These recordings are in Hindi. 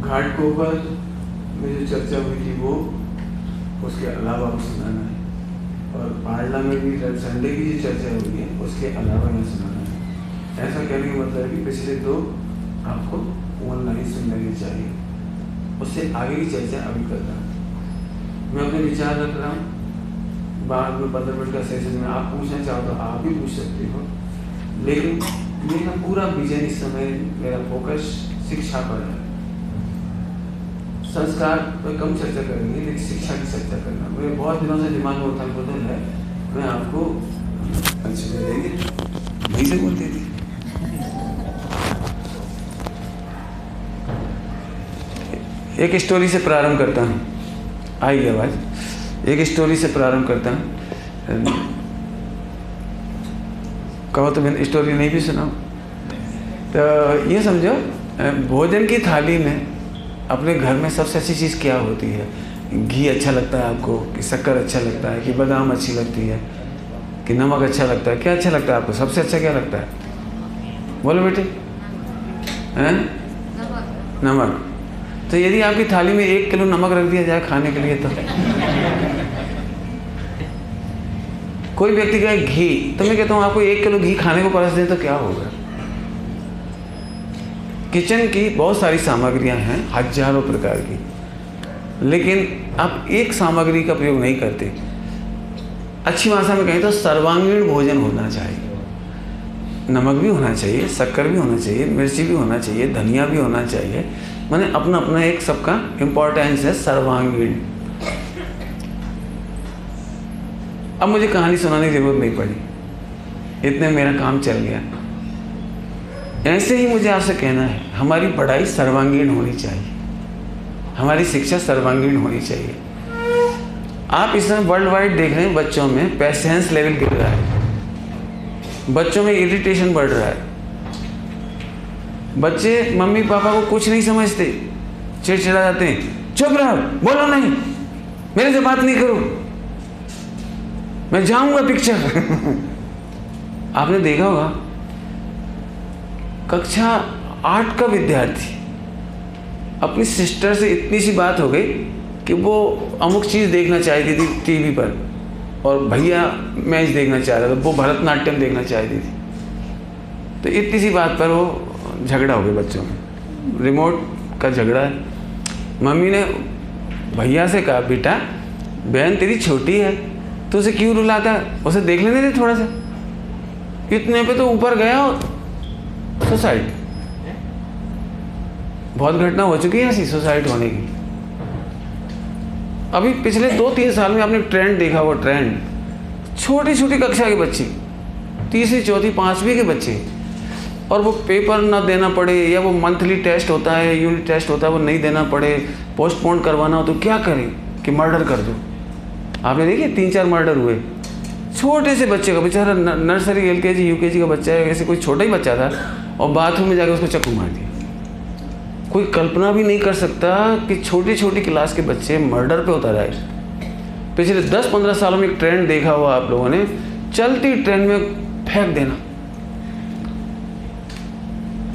घाटकोपर में जो चर्चा हुई थी वो उसके अलावा आपको सुनाना है, और पाडला में भी संडे की जो चर्चा हुई है उसके अलावा यहाँ सुनाना है। ऐसा कहने का मतलब है कि पिछले दो आपको ऑनलाइन सुन लेनी चाहिए, उससे आगे की चर्चा अभी करता हूँ। मैं अपने विचार रख रहा हूँ, बाद में 15 मिनट का सेशन में आप पूछना चाहो तो आप भी पूछ सकते हो, लेकिन मेरा पूरा विजन इस समय, मेरा फोकस शिक्षा पर है। संस्कार पर कम चर्चा करेंगे, लेकिन शिक्षा की चर्चा करना मेरे बहुत दिनों से दिमाग में उथल पुथल है। मैं आपको अच्छे से देंगे वहीं से बोलते थे। एक स्टोरी से प्रारंभ करता हूँ, आई आवाज। एक स्टोरी से प्रारंभ करता हूँ, कहो तो मैं स्टोरी नहीं भी सुनाऊँ। तो ये समझो, भोजन की थाली में अपने घर में सबसे अच्छी चीज़ क्या होती है? घी अच्छा लगता है आपको, कि शक्कर अच्छा लगता है, कि बादाम अच्छी लगती है, कि नमक अच्छा लगता है? क्या अच्छा लगता है आपको? सबसे अच्छा क्या लगता है? बोलो बेटे। हैं? नमक। तो यदि आपकी थाली में 1 किलो नमक रख दिया जाए खाने के लिए, तो कोई व्यक्ति कहे घी, तो मैं कहता हूँ आपको 1 किलो घी खाने को परस दें तो क्या होगा? किचन की बहुत सारी सामग्रियां हैं, हजारों प्रकार की, लेकिन आप एक सामग्री का प्रयोग नहीं करते। अच्छी भाषा में कहें तो सर्वांगीण भोजन होना चाहिए। नमक भी होना चाहिए, शक्कर भी होना चाहिए, मिर्ची भी होना चाहिए, धनिया भी होना चाहिए। माने अपना अपना एक सबका इम्पोर्टेंस है, सर्वांगीण। अब मुझे कहानी सुनाने की जरूरत नहीं पड़ी, इतने मेरा काम चल गया। ऐसे ही मुझे आपसे कहना है, हमारी पढ़ाई सर्वांगीण होनी चाहिए, हमारी शिक्षा सर्वांगीण होनी चाहिए। आप इस समय वर्ल्ड वाइड देख रहे हैं, बच्चों में पेशेंस लेवल गिर रहा है, बच्चों में इरिटेशन बढ़ रहा है। बच्चे मम्मी पापा को कुछ नहीं समझते, चिड़चिड़ा जाते हैं। चुप रहो, बोलो नहीं, मेरे से बात नहीं करो, मैं जाऊंगा पिक्चर। आपने देखा होगा, कक्षा 8 का विद्यार्थी, अपनी सिस्टर से इतनी सी बात हो गई कि वो अमुक चीज़ देखना चाहती थी टीवी पर, और भैया मैच देखना चाह रहा था, वो भरतनाट्यम देखना चाहती थी। तो इतनी सी बात पर वो झगड़ा हो गया बच्चों में, रिमोट का झगड़ा है। मम्मी ने भैया से कहा, बेटा बहन तेरी छोटी है, तो उसे क्यों रुलाता है, उसे देख लेने दे थोड़ा सा। इतने पे तो ऊपर गया और सुसाइड। बहुत घटना हो चुकी है ऐसी सुसाइड होने की। अभी पिछले 2-3 साल में आपने ट्रेंड देखा, वो ट्रेंड, छोटी छोटी कक्षा के बच्चे, 3री 4री 5वीं के बच्चे, और वो पेपर ना देना पड़े, या वो मंथली टेस्ट होता है, यूनिट टेस्ट होता है, वो नहीं देना पड़े, पोस्टपोन करवाना हो, तो क्या करें कि मर्डर कर दो। आपने देखिए 3-4 मर्डर हुए, छोटे से बच्चे का, बेचारा नर्सरी LKG UKG का बच्चा है, ऐसे कोई छोटा ही बच्चा था, और बाथरूम में जाकर उसको चाकू मार दिया। कोई कल्पना भी नहीं कर सकता कि छोटी छोटी क्लास के बच्चे मर्डर पे उतर आए। पिछले 10-15 सालों में एक ट्रेंड देखा हुआ आप लोगों ने, चलती ट्रेन में फेंक देना।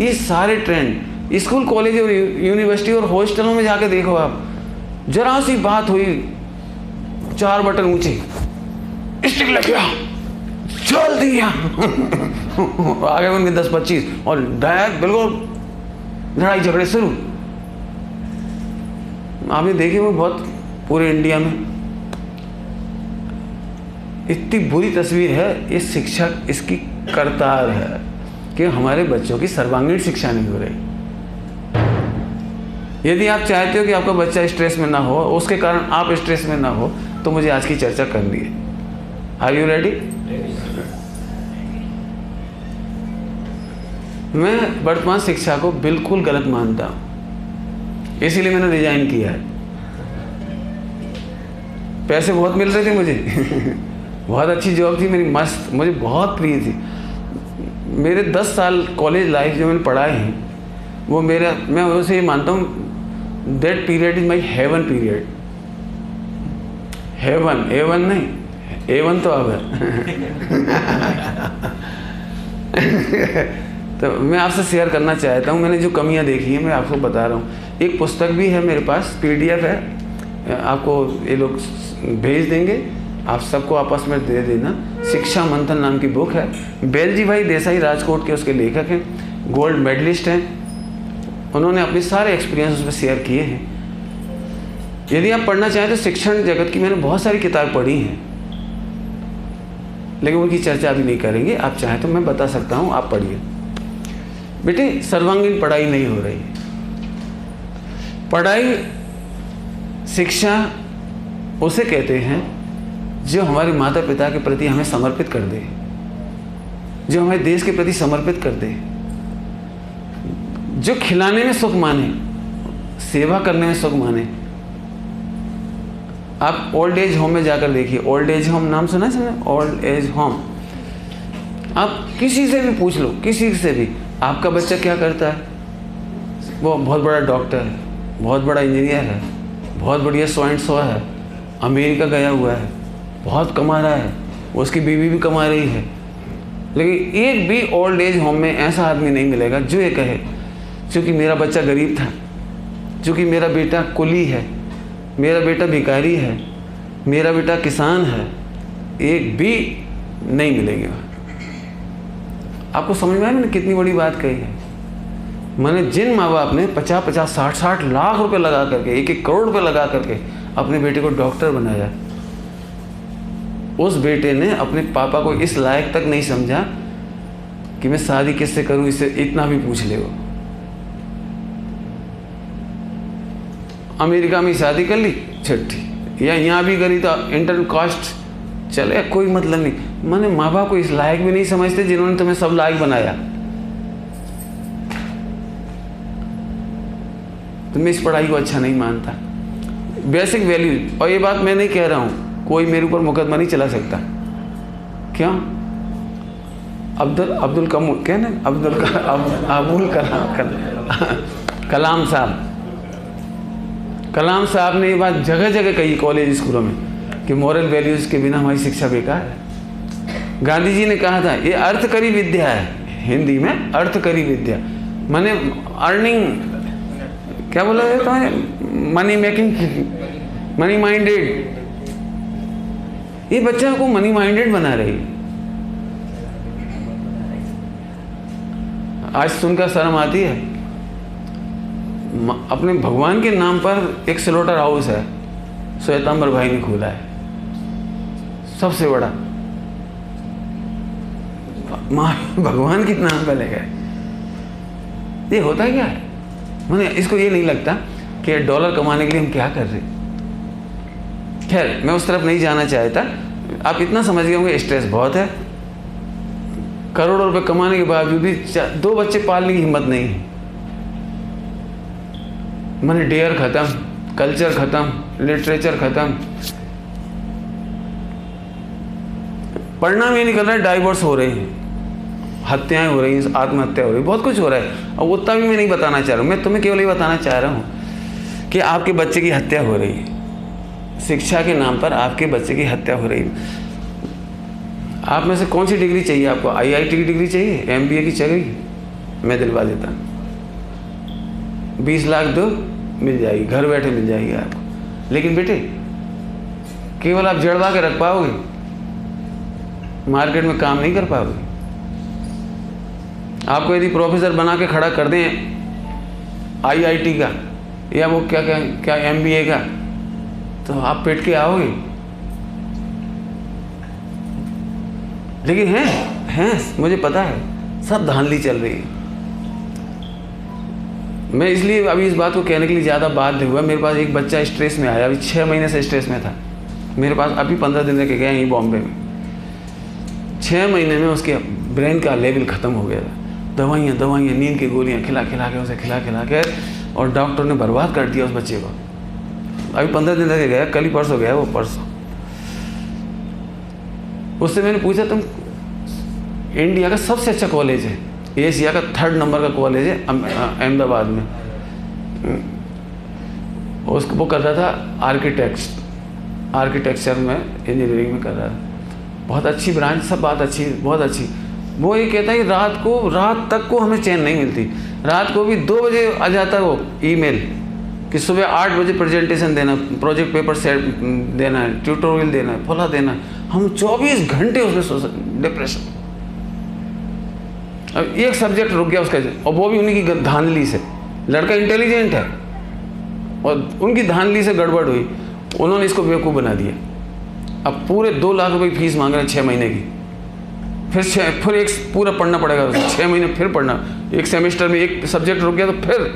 ये सारे ट्रेंड स्कूल, कॉलेज और यूनिवर्सिटी और हॉस्टलों में जाके देखो आप, जरा सी बात हुई, 4 बटन ऊंचे, स्टिक लग गया, चल दिया। आगे उनके 10-25 और डायरेक्ट बिल्कुल लड़ाई झगड़े शुरू। आपने देखे वो बहुत, पूरे इंडिया में इतनी बुरी तस्वीर है। ये शिक्षक इसकी करतार है कि हमारे बच्चों की सर्वांगीण शिक्षा नहीं हो रही। यदि आप चाहते हो कि आपका बच्चा स्ट्रेस में ना हो, उसके कारण आप स्ट्रेस में ना हो, तो मुझे आज की चर्चा करनी है। Are you ready? मैं वर्तमान शिक्षा को बिल्कुल गलत मानता हूँ, इसीलिए मैंने रिजाइन किया है। पैसे बहुत मिल रहे थे मुझे। बहुत अच्छी जॉब थी मेरी, मस्त, मुझे बहुत प्रिय थी। मेरे 10 साल कॉलेज लाइफ जो मैंने पढ़ाए हैं, वो मेरा, मैं उसे ये मानता हूँ, that period is my heaven period. Heaven, A1 नहीं, A1 तो अब है। तो मैं आपसे शेयर करना चाहता हूँ, मैंने जो कमियाँ देखी हैं मैं आपको बता रहा हूँ। एक पुस्तक भी है मेरे पास, PDF है, आपको ये लोग भेज देंगे, आप सबको आपस में दे देना। शिक्षा मंथन नाम की बुक है। बेलजी भाई देसाई राजकोट के उसके लेखक हैं, गोल्ड मेडलिस्ट हैं। उन्होंने अपने सारे एक्सपीरियंस उसमें शेयर किए हैं। यदि आप पढ़ना चाहें तो शिक्षण जगत की मैंने बहुत सारी किताब पढ़ी हैं, लेकिन उनकी चर्चा अभी नहीं करेंगे। आप चाहें तो मैं बता सकता हूँ, आप पढ़िए। बेटे, सर्वांगीण पढ़ाई नहीं हो रही। पढ़ाई, शिक्षा उसे कहते हैं जो हमारे माता पिता के प्रति हमें समर्पित कर दे, जो हमारे देश के प्रति समर्पित कर दे, जो खिलाने में सुख माने, सेवा करने में सुख माने। आप ओल्ड एज होम में जाकर देखिए, ओल्ड एज होम नाम सुना है? Old age home. आप किसी से भी पूछ लो, किसी से भी, आपका बच्चा क्या करता है? वो बहुत बड़ा डॉक्टर है, बहुत बड़ा इंजीनियर है, बहुत बढ़िया सो एंड सो है, अमेरिका गया हुआ है, बहुत कमा रहा है, उसकी बीवी भी कमा रही है। लेकिन एक भी ओल्ड एज होम में ऐसा आदमी नहीं मिलेगा जो ये कहे क्योंकि मेरा बच्चा गरीब था, क्योंकि मेरा बेटा कुली है, मेरा बेटा भिखारी है, मेरा बेटा किसान है। एक भी नहीं मिलेंगे। आपको समझ में आया मैंने कितनी बड़ी बात कही है? मैंने जिन माँ बाप ने 50-50, 60-60 लाख रुपए लगा करके, 1-1 करोड़ रुपए लगा करके अपने बेटे को डॉक्टर बनाया, उस बेटे ने अपने पापा को इस लायक तक नहीं समझा कि मैं शादी किससे करूं, इससे इतना भी पूछ ले। वो अमेरिका में शादी कर ली, छठी, या यहाँ भी करी तो इंटर कास्ट, चले, कोई मतलब नहीं। मैंने माँ बाप को इस लायक भी नहीं समझते जिन्होंने तुम्हें सब लायक बनाया। तो मैं इस पढ़ाई को अच्छा नहीं मानता। बेसिक वैल्यूज, और ये बात मैं नहीं कह रहा हूँ, कोई मेरे ऊपर मुकदमा नहीं चला सकता। क्या अब्दुल कलाम साहब ने ये बात जगह जगह कही कॉलेज स्कूलों में कि मॉरल वैल्यूज़ के बिना हमारी शिक्षा बेकार है। गांधी जी ने कहा था ये अर्थकरी विद्या है, हिंदी में अर्थकरी विद्या, माने अर्निंग, क्या बोला जाता है, मनी मेकिंग, मनी माइंडेड। ये बच्चा को मनी माइंडेड बना रही है। आज सुनकर शर्म आती है। अपने भगवान के नाम पर एक स्लॉटर हाउस है, श्वेतांबर भाई ने खोला है, सबसे बड़ा। भगवान के नाम पर ले गए। ये होता क्या है? मुझे इसको ये नहीं लगता कि डॉलर कमाने के लिए हम क्या कर रहे। खैर, मैं उस तरफ नहीं जाना चाहता। आप इतना समझ गए होंगे, स्ट्रेस बहुत है। करोड़ों रुपए कमाने के बावजूद भी 2 बच्चे पालने की हिम्मत नहीं है। मैंने डेयर खत्म, कल्चर खत्म, लिटरेचर खत्म, पढ़ना भी नहीं कर रहा है, डाइवोर्स हो रहे हैं, हत्याएं हो रही हैं, आत्महत्या हो रही है, बहुत कुछ हो रहा है। और उतना भी मैं नहीं बताना चाह रहा हूँ। मैं तुम्हें केवल ये बताना चाह रहा हूँ कि आपके बच्चे की हत्या हो रही है, शिक्षा के नाम पर आपके बच्चे की हत्या हो रही है। आप में से कौन सी डिग्री चाहिए आपको? IIT की डिग्री चाहिए, MBA की चाहिए? मैं दिलवा देता। 20 लाख दो, मिल जाएगी, घर बैठे मिल जाएगी आपको। लेकिन बेटे, केवल आप जड़वा के रख पाओगे, मार्केट में काम नहीं कर पाओगे। आपको यदि प्रोफेसर बना के खड़ा कर दें IIT का या वो क्या MBA का, तो आप पेट के आओगे। लेकिन हैं मुझे पता है, सब धांधली चल रही है। मैं इसलिए अभी इस बात को कहने के लिए ज़्यादा बाध्य हुआ। मेरे पास एक बच्चा स्ट्रेस में आया, अभी 6 महीने से स्ट्रेस में था मेरे पास, अभी 15 दिन रह के गया यहीं बॉम्बे में। 6 महीने में उसके ब्रेन का लेवल ख़त्म हो गया था। दवाइयाँ, नींद की गोलियाँ खिला के उसे खिला के, और डॉक्टर ने बर्बाद कर दिया उस बच्चे को। अभी 15 दिन रह के गया, कल ही परसों गया वो, परसों। उससे मैंने पूछा, तुम, इंडिया का सबसे अच्छा कॉलेज है, एशिया का 3rd नंबर का कॉलेज है अहमदाबाद में, उसको वो कर रहा था आर्किटेक्चर में, इंजीनियरिंग में कर रहा था। बहुत अच्छी ब्रांच, सब बात अच्छी, बहुत अच्छी। वो ये कहता है कि रात तक को हमें चैन नहीं मिलती। रात को भी 2 बजे आ जाता है वो ईमेल कि सुबह 8 बजे प्रेजेंटेशन देना, प्रोजेक्ट पेपर सेट देना है, ट्यूटोरियल देना है, फला देना है। हम 24 घंटे उसमें डिप्रेशन। अब एक सब्जेक्ट रुक गया उसका, और वो भी उन्हीं की धांधली से। लड़का इंटेलिजेंट है और उनकी धांधली से गड़बड़ हुई, उन्होंने इसको बेवकूफ़ बना दिया। अब पूरे 2 लाख रुपए की फीस मांग रहे हैं 6 महीने की। फिर एक पूरा पढ़ना पड़ेगा, 6 महीने फिर पढ़ना। एक सेमेस्टर में एक सब्जेक्ट रुक गया तो फिर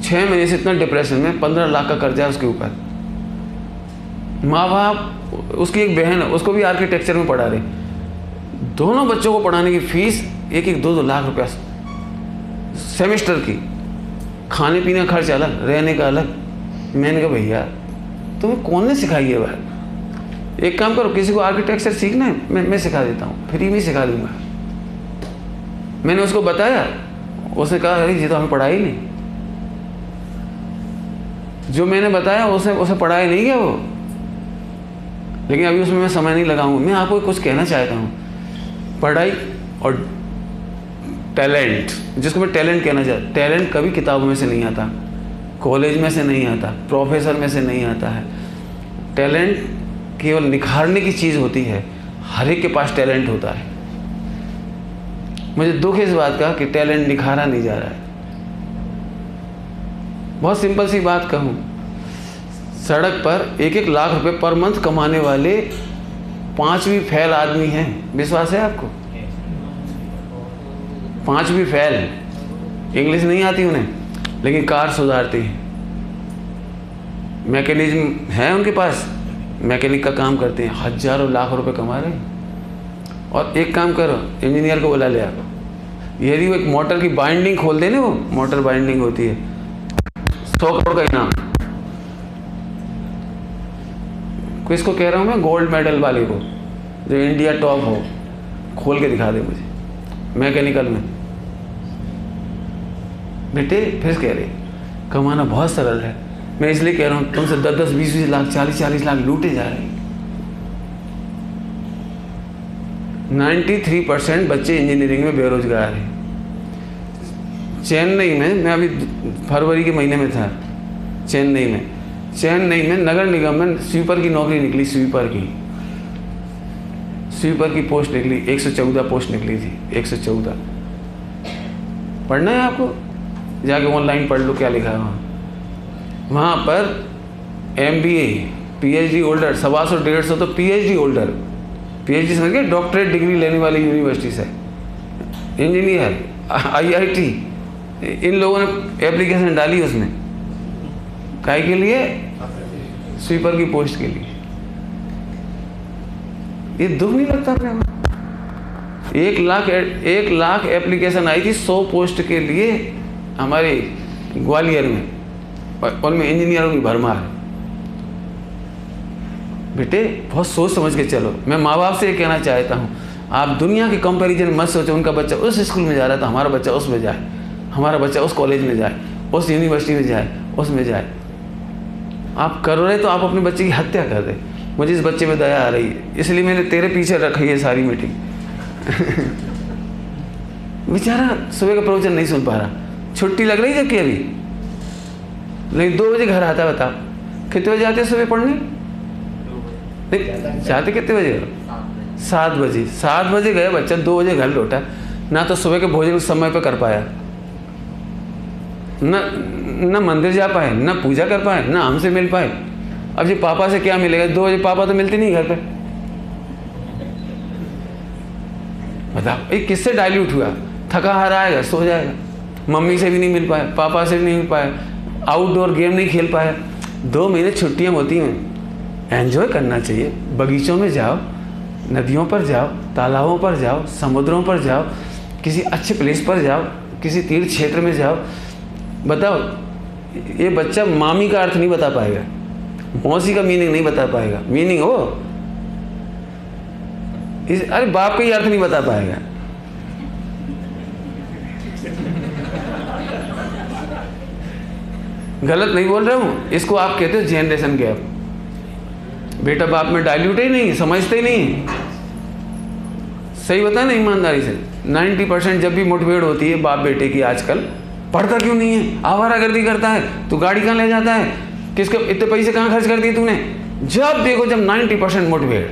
6 महीने से इतना डिप्रेशन में 15 लाख का कर्जा है उसके ऊपर। माँ बाप, उसकी एक बहन है, उसको भी आर्किटेक्चर में पढ़ा रहे। दोनों बच्चों को पढ़ाने की फीस 1-2 लाख रुपया सेमेस्टर की, खाने पीने का खर्च अलग, रहने का अलग। मैंने कहा भैया तुम्हें कौन ने सिखाई है बात? एक काम करो, किसी को आर्किटेक्चर सीखना है मैं सिखा देता हूँ, फ्री में सिखा दूंगा। मैंने उसको बताया, उसने कहा अरे ये तो हमें पढ़ा ही नहीं। जो मैंने बताया उसे पढ़ाया नहीं गया वो, लेकिन अभी उसमें मैं समय नहीं लगाऊंगा। मैं आपको कुछ कहना चाहता हूँ, पढ़ाई और टैलेंट, जिसको मैं टैलेंट कहना चाहता, टैलेंट कभी किताबों में से नहीं आता, कॉलेज में से नहीं आता, प्रोफेसर में से नहीं आता है। टैलेंट केवल निखारने की चीज़ होती है, हर एक के पास टैलेंट होता है। मुझे दुख है इस बात का कि टैलेंट निखारा नहीं जा रहा है। बहुत सिंपल सी बात कहूँ, सड़क पर 1-1 लाख रुपए पर मंथ कमाने वाले 5वीं फेल आदमी हैं। विश्वास है आपको? 5वीं फेल, इंग्लिश नहीं आती उन्हें, लेकिन कार सुधारती हैं, मैकेनिज्म है उनके पास, मैकेनिक का काम करते हैं, हजारों लाख रुपए कमा रहे हैं। और एक काम करो, इंजीनियर को बुला ले आप, यदि वो एक मोटर की बाइंडिंग खोल देने, वो मोटर बाइंडिंग होती है, 100 करोड़ का इनाम। किसको कह रहा हूँ मैं? गोल्ड मेडल वाले को, जो इंडिया टॉप हो, खोल के दिखा दे मुझे मैकेनिकल में। बेटे फिर कह रहे कमाना बहुत सरल है। मैं इसलिए कह रहा हूँ, तुमसे 10-10, 20-20 लाख, 40-40 लाख लूटे जा रहे हैं। 93% बच्चे इंजीनियरिंग में बेरोजगार हैं। चेन्नई में, मैं अभी फरवरी के महीने में था चेन्नई में नगर निगम में स्वीपर की नौकरी निकली, स्वीपर की पोस्ट निकली, 114 पोस्ट निकली थी, 114। पढ़ना है आपको? जाके ऑनलाइन पढ़ लो क्या लिखा है वहाँ पर। MBA PhD होल्डर 125-150 तो PhD होल्डर, PhD समझ गए, डॉक्टरेट डिग्री लेने वाली यूनिवर्सिटी से, इंजीनियर, IIT, इन लोगों ने एप्लीकेशन डाली उसमें, काहे के लिए? स्वीपर की पोस्ट के लिए। ये दुख नहीं लगता अपने को? 1 लाख एप्लीकेशन आई थी 100 पोस्ट के लिए हमारे ग्वालियर में, उनमें इंजीनियरों की भरमार। बेटे बहुत सोच समझ के चलो। मैं माँ बाप से ये कहना चाहता हूँ, आप दुनिया के कंपैरिजन मत सोचो। उनका बच्चा उस स्कूल में जा रहा था, हमारा बच्चा उसमें जाए, हमारा बच्चा उस कॉलेज में जाए, उस यूनिवर्सिटी में जाए, उसमें जाए। आप कर रहे तो आप अपने बच्चे की हत्या कर रहे। मुझे इस बच्चे में दया आ रही है, इसलिए मैंने तेरे पीछे रखी है सारी मीटिंग। बेचारा सुबह का प्रवचन नहीं सुन पा रहा, छुट्टी लग रही जबकि अभी, नहीं 2 बजे घर आता। बता कितने बजे आते सुबह पढ़ने? नहीं जाते कितने बजे? 7 बजे। 7 बजे गए बच्चा, 2 बजे घर लौटा। ना तो सुबह के भोजन समय पर कर पाया, न मंदिर जा पाए, न पूजा कर पाए, न हमसे मिल पाए। अब जी पापा से क्या मिलेगा? 2 बजे पापा तो मिलते नहीं घर पे। बताओ ये किससे डाइल्यूट हुआ? थका हारा आएगा, सो जाएगा, मम्मी से भी नहीं मिल पाया, पापा से भी नहीं मिल पाया, आउटडोर गेम नहीं खेल पाया। 2 महीने छुट्टियाँ होती हैं, एंजॉय करना चाहिए। बगीचों में जाओ, नदियों पर जाओ, तालाबों पर जाओ, समुद्रों पर जाओ, किसी अच्छे प्लेस पर जाओ, किसी तीर्थ क्षेत्र में जाओ। बताओ ये बच्चा मामी का अर्थ नहीं बता पाएगा, मौसी का मीनिंग नहीं बता पाएगा, मीनिंग हो अरे बाप का ही अर्थ नहीं बता पाएगा। गलत नहीं बोल रहा हूँ, इसको आप कहते हो जनरेशन गैप। बेटा बाप में डाइल्यूट ही नहीं, समझते ही नहीं। सही बताया ना ईमानदारी से, 90% जब भी मुठभेड़ होती है बाप बेटे की आजकल, पढ़ता क्यों नहीं है, आवारागर्दी करता है, तू गाड़ी कहाँ ले जाता है, किसके इतने पैसे कहाँ खर्च कर दिए तूने। जब देखो जब 90% मुठभेड़,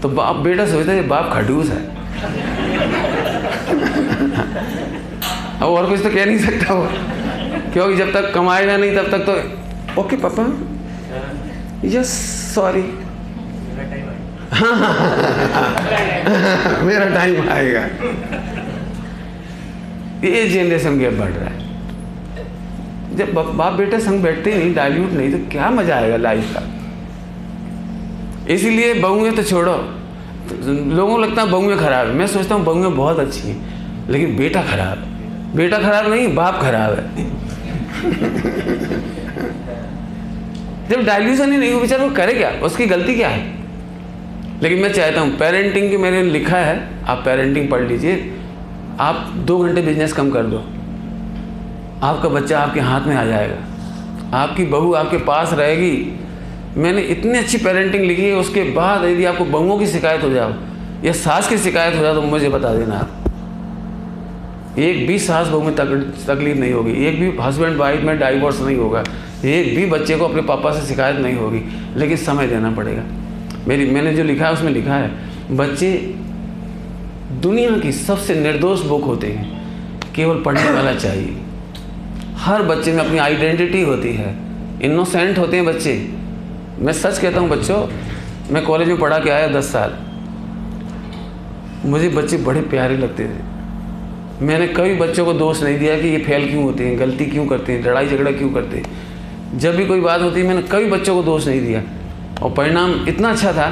तो बाप बेटा सोचता है बाप खड़ूस है। अब और कुछ तो कह नहीं सकता वो, क्योंकि जब तक कमाएगा नहीं तब तक तो ओके पापा यस सॉरी मेरा टाइम आएगा। ये जनरेशन गैप बढ़ रहा है। जब बाप बेटा संग बैठते ही नहीं, डाइल्यूट नहीं, तो क्या मजा आएगा लाइफ का। इसीलिए बहुएं तो छोड़ो, तो लोगों को लगता है बहुएं खराब है, मैं सोचता हूँ बहुएं बहुत अच्छी हैं, लेकिन बेटा खराब है। बेटा खराब नहीं, बाप खराब है। जब डाइल्यूशन ही नहीं हो बेचारा वो करे क्या, उसकी गलती क्या है। लेकिन मैं चाहता हूँ पेरेंटिंग की, मैंने लिखा है, आप पेरेंटिंग पढ़ लीजिए। आप 2 घंटे बिजनेस कम कर दो, आपका बच्चा आपके हाथ में आ जाएगा, आपकी बहू आपके पास रहेगी। मैंने इतनी अच्छी पेरेंटिंग लिखी है, उसके बाद यदि आपको बहुओं की शिकायत हो जाओ या सास की शिकायत हो जाए तो मुझे बता देना। आप एक भी सास बहू में तकलीफ नहीं होगी, एक भी हस्बैंड वाइफ में डाइवोर्स नहीं होगा, एक भी बच्चे को अपने पापा से शिकायत नहीं होगी, लेकिन समय देना पड़ेगा। मैंने जो लिखा है उसमें लिखा है, बच्चे दुनिया की सबसे निर्दोष बुक होते हैं, केवल पढ़ने वाला चाहिए। हर बच्चे में अपनी आइडेंटिटी होती है, इनोसेंट होते हैं बच्चे। मैं सच कहता हूँ बच्चों, मैं कॉलेज में पढ़ा के आया 10 साल, मुझे बच्चे बड़े प्यारे लगते थे। मैंने कभी बच्चों को दोष नहीं दिया कि ये फेल क्यों होते हैं, गलती क्यों करते हैं, लड़ाई झगड़ा क्यों करते हैं। जब भी कोई बात होती है मैंने कभी बच्चों को दोष नहीं दिया, और परिणाम इतना अच्छा था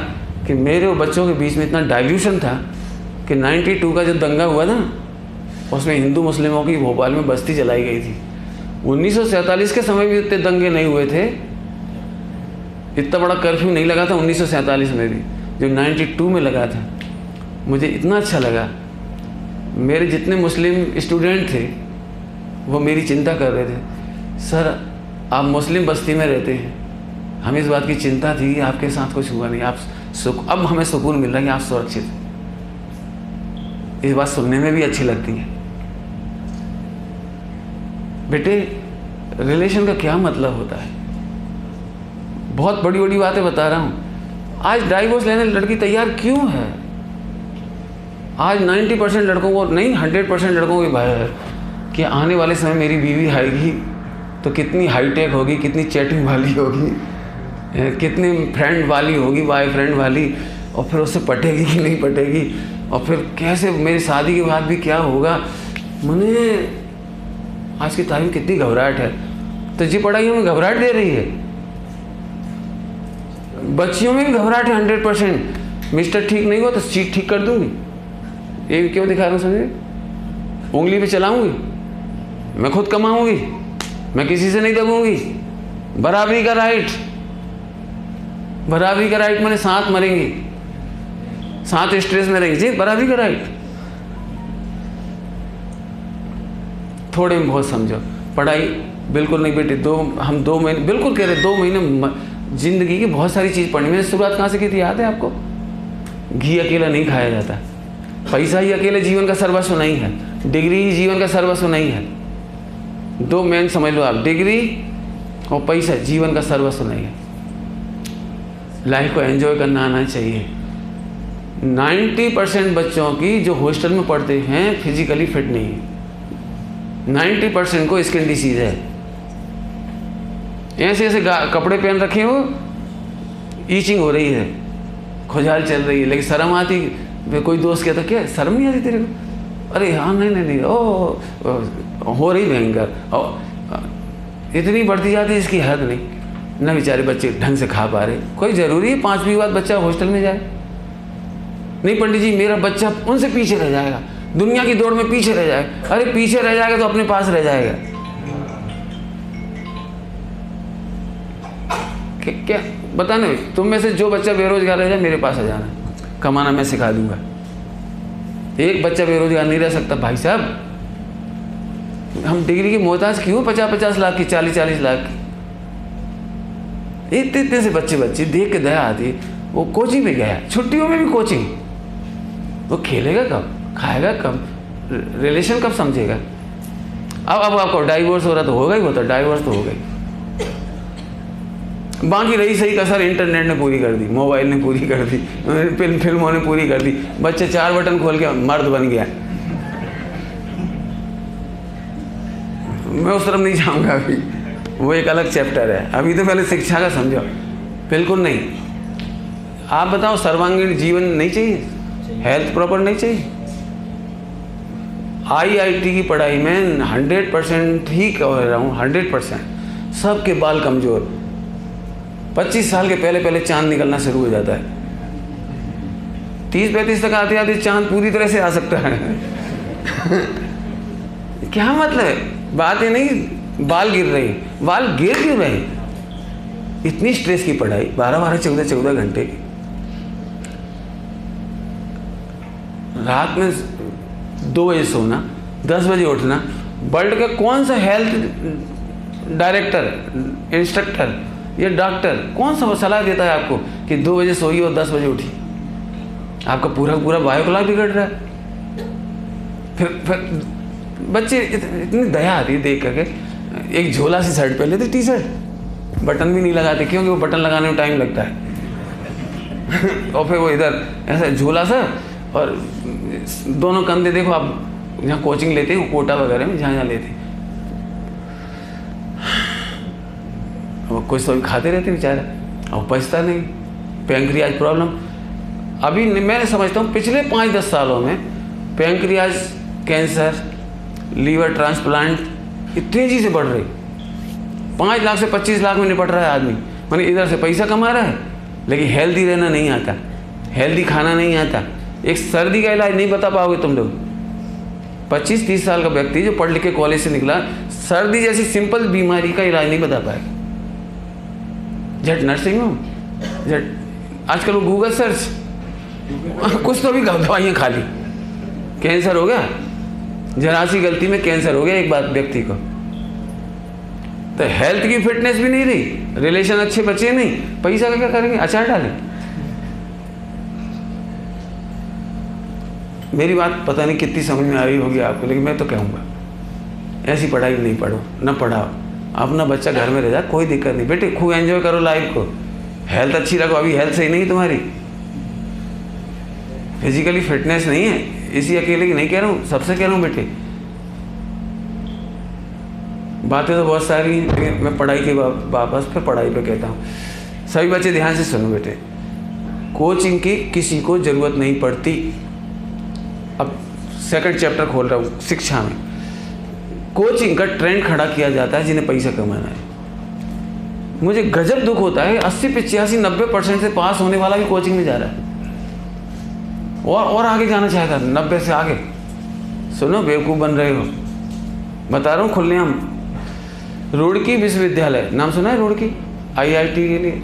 कि मेरे और बच्चों के बीच में इतना डाइल्यूशन था कि 92 का जो दंगा हुआ था उसमें हिंदू मुस्लिमों की भोपाल में बस्ती जलाई गई थी। 1947 के समय भी इतने दंगे नहीं हुए थे, इतना बड़ा कर्फ्यू नहीं लगा था 1947 में भी, जो 92 में लगा था। मुझे इतना अच्छा लगा, मेरे जितने मुस्लिम स्टूडेंट थे वो मेरी चिंता कर रहे थे, सर आप मुस्लिम बस्ती में रहते हैं, हमें इस बात की चिंता थी कि आपके साथ कुछ हुआ नहीं, आप अब हमें सुकून मिल रहा है कि आप सुरक्षित हैं। इस बात सुनने में भी अच्छी लगती है। बेटे रिलेशन का क्या मतलब होता है, बहुत बड़ी बड़ी बातें बता रहा हूँ। आज डाइवोर्स लेने लड़की तैयार क्यों है? आज 90% लड़कों को नहीं, 100% लड़कों को भय है कि आने वाले समय मेरी बीवी आएगी तो कितनी हाईटेक होगी, कितनी चैटिंग वाली होगी, कितनी फ्रेंड वाली होगी, बॉयफ्रेंड वाली, और फिर उससे पटेगी कि नहीं पटेगी, और फिर कैसे मेरी शादी के बाद भी क्या होगा। मुझे आज की तारीख कितनी घबराहट है। तो जी पढ़ाई में घबराहट दे रही है, बच्चियों में भी घबराहट है 100%। मिस्टर ठीक नहीं हो तो सीट ठीक कर दूंगी, ये क्यों दिखा रहा हूँ समझे, उंगली पे चलाऊंगी, मैं खुद कमाऊंगी, मैं किसी से नहीं दबूंगी। बराबरी का राइट, बराबरी का राइट मैंने साथ मरेंगी, साथ स्ट्रेस में रहेंगे, जी बराबरी का राइट। थोड़े में बहुत समझो, पढ़ाई बिल्कुल नहीं बेटे, हम 2 महीने बिल्कुल कह रहे, 2 महीने जिंदगी की बहुत सारी चीज़ पढ़नी। मैंने शुरुआत कहाँ से की थी याद है आपको? घी अकेला नहीं खाया जाता, पैसा ही अकेले जीवन का सर्वस्व नहीं है, डिग्री ही जीवन का सर्वस्व नहीं है। 2 मेन समझ लो आप, डिग्री और पैसा जीवन का सर्वस्व नहीं है। लाइफ को एंजॉय करना आना चाहिए। 90% बच्चों की जो हॉस्टल में पढ़ते हैं फिजिकली फिट नहीं है, 90% को स्किन डिसीज है। ऐसे ऐसे कपड़े पहन रखे हो, ईचिंग हो रही है, खुजहाल चल रही है, लेकिन शर्म आती। कोई दोस्त कहता क्या शर्म नहीं आती तेरे को? अरे हाँ नहीं ओ हो रही भयंकर, इतनी बढ़ती जाती है इसकी हद नहीं। न बेचारे बच्चे ढंग से खा पा रहे। कोई ज़रूरी है 5वीं बाद बच्चा हॉस्टल में जाए? नहीं पंडित जी, मेरा बच्चा उनसे पीछे रह जाएगा, दुनिया की दौड़ में पीछे रह जाएगा। अरे पीछे रह जाएगा तो अपने पास रह जाएगा। क्या बताने, तुम में से जो बच्चा बेरोजगार रह जाए मेरे पास आ जाना, कमाना मैं सिखा दूंगा। एक बच्चा बेरोजगार नहीं रह सकता भाई साहब। हम डिग्री की मोहताज क्यों 50-50 लाख की, 40-40 लाख की? इतने से बच्चे देख के दया आती। वो कोचिंग में गया, छुट्टियों में भी कोचिंग, वो खेलेगा कब, खाएगा कब, रिलेशन कब समझेगा? अब आपको डाइवोर्स हो रहा तो होगा ही, होता डाइवोर्स तो हो गई। बाकी रही सही कसर इंटरनेट ने पूरी कर दी, मोबाइल ने पूरी कर दी, फिल्मों ने पूरी कर दी। बच्चे 4 बटन खोल के मर्द बन गया। मैं उस तरफ नहीं जाऊँगा अभी, वो एक अलग चैप्टर है। अभी तो पहले शिक्षा का समझो। बिल्कुल नहीं। आप बताओ, सर्वांगीण जीवन नहीं चाहिए? हेल्थ प्रॉपर नहीं चाहिए? IIT की पढ़ाई में 100% ही कह रहा हूँ, 100% सबके बाल कमज़ोर। 25 साल के पहले चांद निकलना शुरू हो जाता है। 30-35 तक आते आते चांद पूरी तरह से आ सकता है। क्या मतलब है? बात ये नहीं बाल गिर रही, बाल गिर क्यों रहे? इतनी स्ट्रेस की पढ़ाई, 12-12, 14-14 घंटे की, रात में 2 बजे सोना, 10 बजे उठना। वर्ल्ड का कौन सा हेल्थ डायरेक्टर, इंस्ट्रक्टर या डॉक्टर कौन सा सलाह देता है आपको कि 2 बजे सोइए और 10 बजे उठिए? आपका पूरा बायोक्लॉक बिगड़ रहा है। फिर बच्चे इतनी दया आती है देख करके, एक झोला सी शर्ट पहन लेते, टी शर्ट, बटन भी नहीं लगाते क्योंकि वो बटन लगाने में टाइम लगता है। और फिर वो इधर ऐसा झोला सा, और दोनों कंधे देखो आप जहाँ कोचिंग लेते हैं, कोटा वगैरह में जहाँ लेते हैं, वो कुछ तो खाते रहते बेचारा, और पचता नहीं, पैंक्रियाज प्रॉब्लम। अभी मैं समझता हूँ पिछले 5-10 सालों में पैंक्रियाज कैंसर, लीवर ट्रांसप्लांट इतनी तेजी से बढ़ रही। 5 लाख से 25 लाख में निपट रहा है आदमी। माने इधर से पैसा कमा रहा है, लेकिन हेल्दी रहना नहीं आता, हेल्दी खाना नहीं आता। एक सर्दी का इलाज नहीं बता पाओगे तुम लोग। 25-30 साल का व्यक्ति जो पढ़ लिख के कॉलेज से निकला, सर्दी जैसी सिंपल बीमारी का इलाज नहीं बता पाएगा। झट नर्सिंग होम, झट आजकल वो गूगल सर्च, कुछ तो भी दवाइयाँ खा ली, कैंसर हो गया, जरा सी गलती में कैंसर हो गया एक बात व्यक्ति को। तो हेल्थ की फिटनेस भी नहीं रही, रिलेशन अच्छे बचे नहीं, पैसा का क्या करेंगे? अचार डालें। मेरी बात पता नहीं कितनी समझ में आ रही होगी आपको, लेकिन मैं तो कहूँगा ऐसी पढ़ाई नहीं पढ़ो, न पढ़ाओ। अपना बच्चा घर में रह जा, कोई दिक्कत नहीं बेटे, खूब एंजॉय करो लाइफ को, हेल्थ अच्छी रखो। अभी हेल्थ सही नहीं तुम्हारी, फिजिकली फिटनेस नहीं है, इसी अकेले की नहीं कह रहा हूँ, सबसे कह रहा हूँ बेटे। बातें तो बहुत सारी हैं, लेकिन मैं पढ़ाई के वापस फिर पढ़ाई पे कहता हूँ। सभी बच्चे ध्यान से सुनो बेटे, कोचिंग की किसी को ज़रूरत नहीं पड़ती। अब सेकंड चैप्टर खोल रहा हूँ शिक्षा में। कोचिंग का ट्रेंड खड़ा किया जाता है जिन्हें पैसा कमाना है। मुझे गजब दुख होता है, 80, 85, 90% से पास होने वाला भी कोचिंग में जा रहा है, और आगे जाना चाहता है, 90 से आगे। सुनो, बेवकूफ़ बन रहे हो, बता रहा हूँ खुलेआम। रुड़की विश्वविद्यालय नाम सुना है? रुड़की IIT के लिए,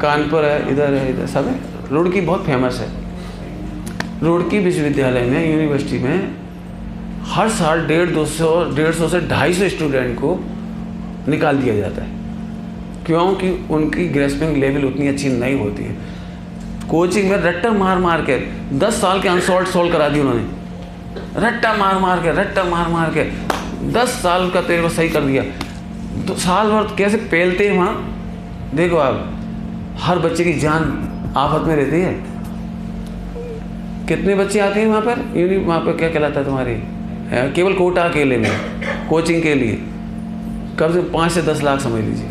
कानपुर है, इधर सब है। रुड़की बहुत फेमस है। रुड़की विश्वविद्यालय में, यूनिवर्सिटी में हर साल 150 से 250 स्टूडेंट को निकाल दिया जाता है, क्योंकि उनकी ग्रेस्पिंग लेवल उतनी अच्छी नहीं होती है। कोचिंग में रट्टा मार के 10 साल के अनसॉल्व सोल्व करा दी उन्होंने, रट्टा मार के 10 साल का तेरे को सही कर दिया। तो साल भर कैसे पेलते हैं वहाँ, देखो आप, हर बच्चे की जान आफत में रहती है। कितने बच्चे आते हैं वहाँ पर? वहाँ पर क्या कहलाता है तुम्हारी, केवल कोटा अकेले में कोचिंग के लिए कम से 5 से 10 लाख समझ लीजिए,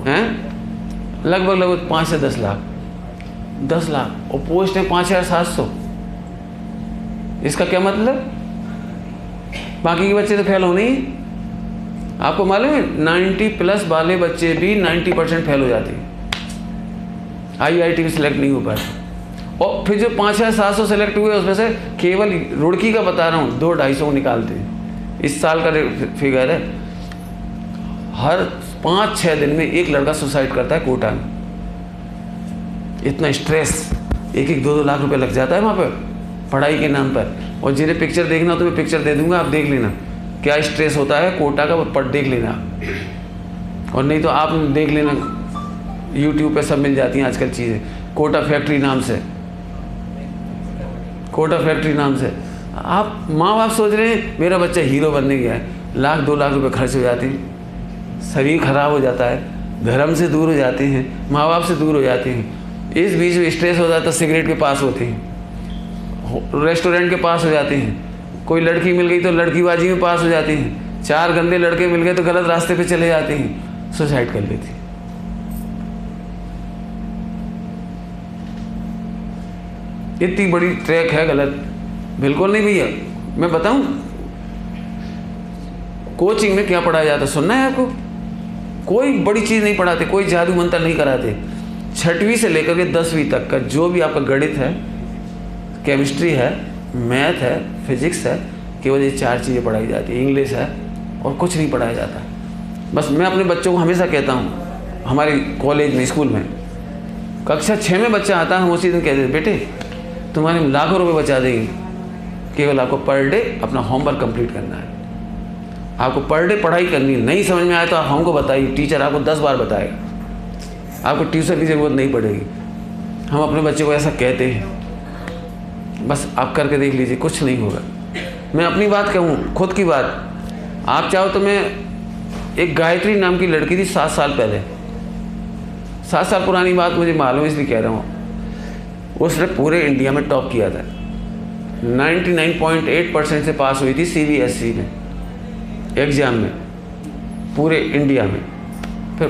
हैं लगभग 5 से 10 लाख, 10 लाख, और पोस्ट है 5700। इसका क्या मतलब? बाकी के बच्चे तो फेल होने ही। आपको मालूम है 90+ वाले बच्चे भी 90% फेल हो जाते हैं, IIT में सिलेक्ट नहीं हो पाते। और फिर जो 5,700 सेलेक्ट हुए उसमें से केवल रुड़की का बता रहा हूँ 200-250 को निकालते हैं। इस साल का फिगर है, हर 5-6 दिन में एक लड़का सुसाइड करता है कोटा में। इतना स्ट्रेस, 1-2 लाख रुपए लग जाता है वहाँ पर पढ़ाई के नाम पर। और जिन्हें पिक्चर देखना हो तो मैं पिक्चर दे दूँगा, आप देख लेना क्या स्ट्रेस होता है कोटा का, पढ़ देख लेना। और नहीं तो आप देख लेना, YouTube पे सब मिल जाती हैं आजकल चीज़ें, कोटा फैक्ट्री नाम से। कोटा फैक्ट्री नाम से। आप माँ बाप सोच रहे हैं मेरा बच्चा हीरो बनने गया है, 1-2 लाख रुपए खर्च हो जाते हैं, शरीर खराब हो जाता है, धर्म से दूर हो जाते हैं, माँ बाप से दूर हो जाते हैं, इस बीच में स्ट्रेस हो जाता है, सिगरेट के पास होते हैं, रेस्टोरेंट के पास हो जाते हैं, कोई लड़की मिल गई तो लड़कीबाजी में पास हो जाते हैं, 4 गंदे लड़के मिल गए तो गलत रास्ते पे चले जाते हैं, सुसाइड कर लेते हैं। इतनी बड़ी ट्रैक है गलत। बिल्कुल नहीं भैया। मैं बताऊं कोचिंग में क्या पढ़ाया जाता, सुनना है आपको? कोई बड़ी चीज़ नहीं पढ़ाते, कोई जादू मंत्र नहीं कराते। 6वीं से लेकर के 10वीं तक का जो भी आपका गणित है, केमिस्ट्री है, मैथ है, फिजिक्स है, केवल ये 4 चीज़ें पढ़ाई जाती है। इंग्लिश है और कुछ नहीं पढ़ाया जाता। बस मैं अपने बच्चों को हमेशा कहता हूँ, हमारे कॉलेज में, स्कूल में, कक्षा 6 में बच्चा आता है, हम उसी दिन कहते हैं बेटे तुम्हारे लाखों रुपए बचा देंगे, केवल आपको पर डे अपना होमवर्क कंप्लीट करना है। आपको पर डे पढ़ाई करनी है, नहीं समझ में आए तो आप हमको बताइए, टीचर आपको 10 बार बताएगा, आपको ट्यूशन की ज़रूरत नहीं पड़ेगी। हम अपने बच्चे को ऐसा कहते हैं, बस आप करके देख लीजिए, कुछ नहीं होगा। मैं अपनी बात कहूँ, खुद की बात, आप चाहो तो मैं, एक गायत्री नाम की लड़की थी 7 साल पहले, 7 साल पुरानी बात मुझे मालूम इसलिए कह रहा हूँ, उसने पूरे इंडिया में टॉप किया था, 99.8% से पास हुई थी CBSE में एग्ज़ाम में, पूरे इंडिया में। फिर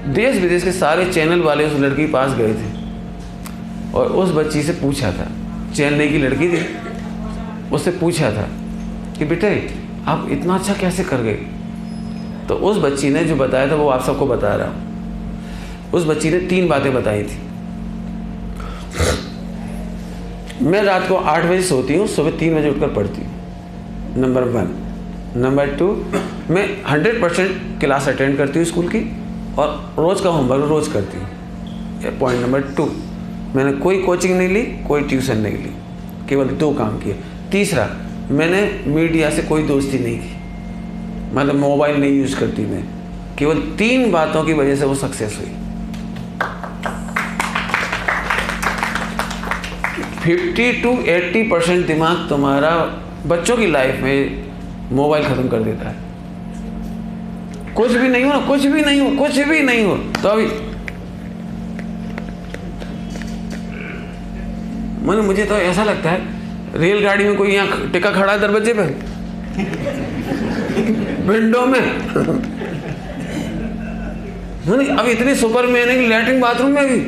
देश विदेश के सारे चैनल वाले उस लड़की के पास गए थे और उस बच्ची से पूछा था, चेन्नई की लड़की थी, उससे पूछा था कि बेटे आप इतना अच्छा कैसे कर गए? तो उस बच्ची ने जो बताया था वो आप सबको बता रहा हूँ। उस बच्ची ने 3 बातें बताई थी। मैं रात को 8 बजे सोती हूँ, सुबह 3 बजे उठकर पढ़ती हूँ, नंबर 1। नंबर 2, मैं 100% क्लास अटेंड करती हूँ स्कूल की और रोज़ का होमवर्क रोज़ करती हूँ। पॉइंट नंबर 2, मैंने कोई कोचिंग नहीं ली, कोई ट्यूशन नहीं ली, केवल 2 काम किए। तीसरा, मैंने मीडिया से कोई दोस्ती नहीं की, मतलब मोबाइल नहीं यूज़ करती मैं। केवल 3 बातों की वजह से वो सक्सेस हुई। 50 to 80% दिमाग तुम्हारा बच्चों की लाइफ में मोबाइल ख़त्म कर देता है। कुछ भी नहीं हो ना, कुछ भी नहीं हो, कुछ भी नहीं हो तो अभी मुझे तो ऐसा लगता है रेलगाड़ी में कोई यहाँ टिका खड़ा है दरवाजे पे विंडो में नहीं, अब इतनी सुपर मैन है कि लैट्रिन बाथरूम में भी।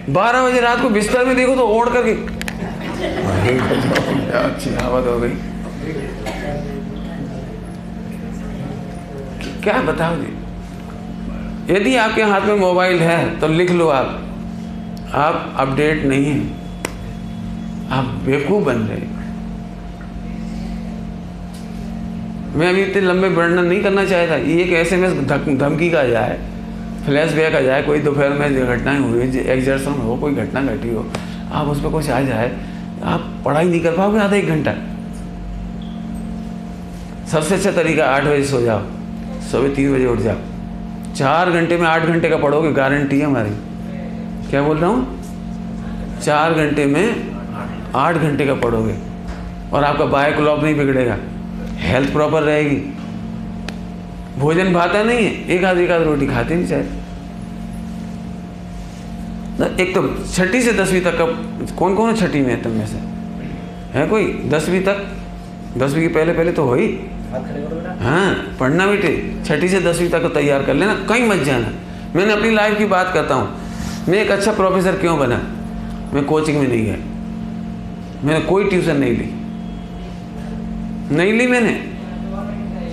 बारह बजे रात को बिस्तर में देखो तो ओढ़ करके अच्छी हवा हो गई। क्या बताओ जी? यदि आपके हाथ में मोबाइल है तो लिख लो, आप अपडेट नहीं हैं, आप बेवकूफ़ बन रहे। मैं अभी इतने लंबे वर्णन नहीं करना चाहता। ये एक SMS धमकी का जाए, फ्लैशबैक आ जाए, कोई दोपहर में घटनाएं हुई, एग्जर्सन हो, कोई घटना घटी हो, आप उस पर कुछ आ जाए, आप पढ़ाई नहीं कर पाओगे आधा 1 घंटा। सबसे अच्छा तरीका 8 बजे सो जाओ, सुबह 3 बजे उठ जाओ। 4 घंटे में 8 घंटे का पढ़ोगे, गारंटी है हमारी। क्या बोल रहा हूँ? 4 घंटे में 8 घंटे का पढ़ोगे और आपका बायो क्लॉक नहीं बिगड़ेगा, हेल्थ प्रॉपर रहेगी। भोजन भाता नहीं है, एक आध रोटी खाते नहीं चाहे। एक तो 6ठी से 10वीं तक का कौन कौन है? 6ठी में तुम में से है कोई? 10वीं तक, 10वीं के पहले तो हो ही। हाँ, पढ़ना बेटे, 6ठी से 10वीं तक को तैयार कर लेना, कहीं मत जाना। मैंने अपनी लाइफ की बात करता हूँ। मैं एक अच्छा प्रोफेसर क्यों बना? मैं कोचिंग में नहीं गया, मैंने कोई ट्यूशन नहीं ली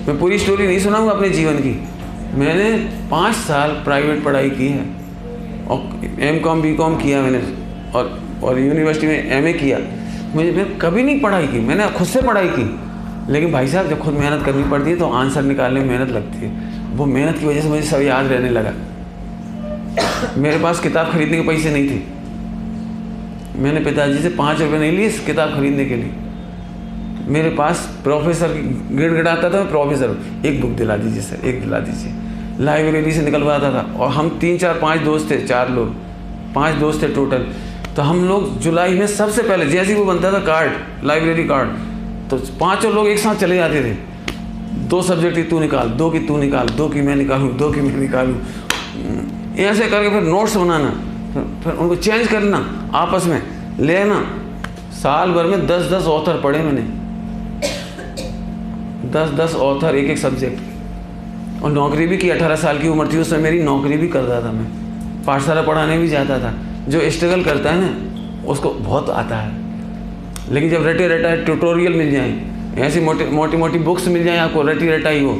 मैं पूरी स्टोरी नहीं सुनाऊंगा अपने जीवन की। मैंने 5 साल प्राइवेट पढ़ाई की है और M.Com B.Com किया मैंने और यूनिवर्सिटी में MA किया। मैंने कभी नहीं पढ़ाई की, मैंने खुद से पढ़ाई की। लेकिन भाई साहब जब खुद मेहनत करनी पड़ती है तो आंसर निकालने में मेहनत लगती है। वो मेहनत की वजह से मुझे सब याद रहने लगा। मेरे पास किताब खरीदने के पैसे नहीं थे, मैंने पिताजी से 5 रुपये नहीं लिए इस किताब खरीदने के लिए। मेरे पास प्रोफेसर गिड़गिड़ाता था, प्रोफेसर एक बुक दिला दीजिए सर, एक दिला दीजिए, लाइब्रेरी से निकलवाता था। और हम 3 4 5 दोस्त थे, 4 लोग, 5 दोस्त थे टोटल। तो हम लोग जुलाई में सबसे पहले जैसे ही वो बनता था कार्ड, लाइब्रेरी कार्ड, तो 5 लोग एक साथ चले जाते थे। 2 सब्जेक्ट की तू निकाल, 2 की तू निकाल, 2 की मैं निकालूँ, 2 की मैं निकालूँ, ऐसे करके फिर नोट्स बनाना, फिर उनको चेंज करना, आपस में लेना। साल भर में 10-10 ऑथर पढ़े मैंने, 10-10 ऑथर एक सब्जेक्ट। और नौकरी भी की, 18 साल की उम्र थी उसमें मेरी, नौकरी भी करता था मैं, पाठशाला पढ़ाने भी जाता था। जो स्ट्रगल करता है ना उसको बहुत आता है। लेकिन जब रटे रटा ट्यूटोरियल मिल जाए, ऐसी मोटी मोटी बुक्स मिल जाए आपको, रटी रटाई हो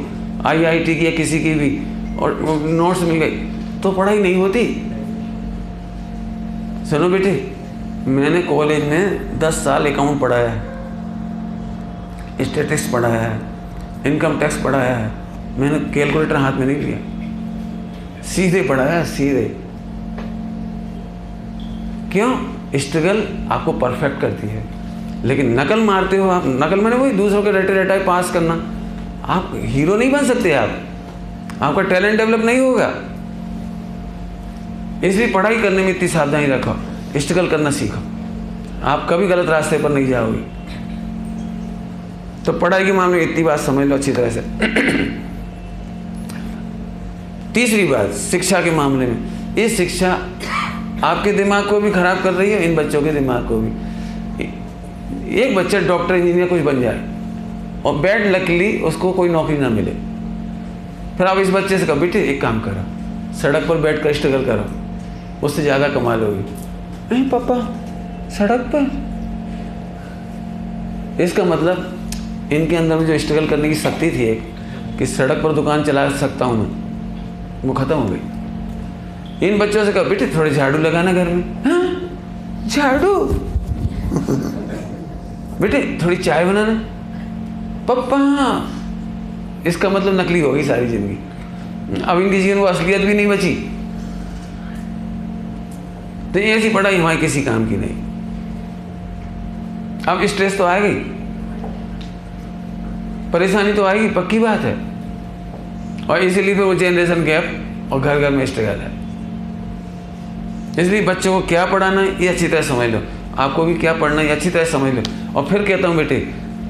IIT की या किसी की भी, और नोट्स मिल गई, तो पढ़ाई नहीं होती। सुनो बेटे, मैंने कॉलेज में 10 साल अकाउंट पढ़ाया है, स्टैटिस्टिक्स पढ़ाया है, इनकम टैक्स पढ़ाया है। मैंने कैलकुलेटर हाथ में नहीं लिया, सीधे पढ़ाया, सीधे। क्यों? स्ट्रगल आपको परफेक्ट करती है। लेकिन नकल मारते हो आप, नकल मैंने वही दूसरों के रटे रटाए पास करना, आप हीरो नहीं बन सकते, आपका टैलेंट डेवलप नहीं होगा। इसलिए पढ़ाई करने में इतनी सावधानी रखो, स्ट्रगल करना सीखो, आप कभी गलत रास्ते पर नहीं जाओगे। तो पढ़ाई के मामले में इतनी बात समझ लो अच्छी तरह से। तीसरी बात, शिक्षा के मामले में, ये शिक्षा आपके दिमाग को भी खराब कर रही है, इन बच्चों के दिमाग को भी। एक बच्चा डॉक्टर इंजीनियर कुछ बन जाए और बैड लकली उसको कोई नौकरी ना मिले, फिर आप इस बच्चे से कहो बेटे एक काम करो, सड़क पर बैठ कर स्ट्रगल करो, उससे ज़्यादा कमा लोगे। नहीं पापा, सड़क पर? इसका मतलब इनके अंदर में जो स्ट्रगल करने की शक्ति थी एक, कि सड़क पर दुकान चला सकता हूँ मैं, वो ख़त्म हो गई। इन बच्चों से कहो बेटे थोड़े झाड़ू लगाना घर में। हाँ, झाड़ू? बेटे थोड़ी चाय बनाना। पप्पा, इसका मतलब नकली हो गई सारी जिंदगी। अब इनकी जीवन को असलियत भी नहीं बची। तो ऐसी पढ़ाई हमारी किसी काम की नहीं। अब स्ट्रेस तो आएगी, परेशानी तो आएगी, पक्की बात है। और इसीलिए फिर वो जनरेशन गैप और घर घर में स्ट्रगल है। इसलिए बच्चों को क्या पढ़ाना है ये अच्छी तरह समझ लो, आपको भी क्या पढ़ना है ये अच्छी तरह समझ लो। और फिर कहता हूँ बेटे,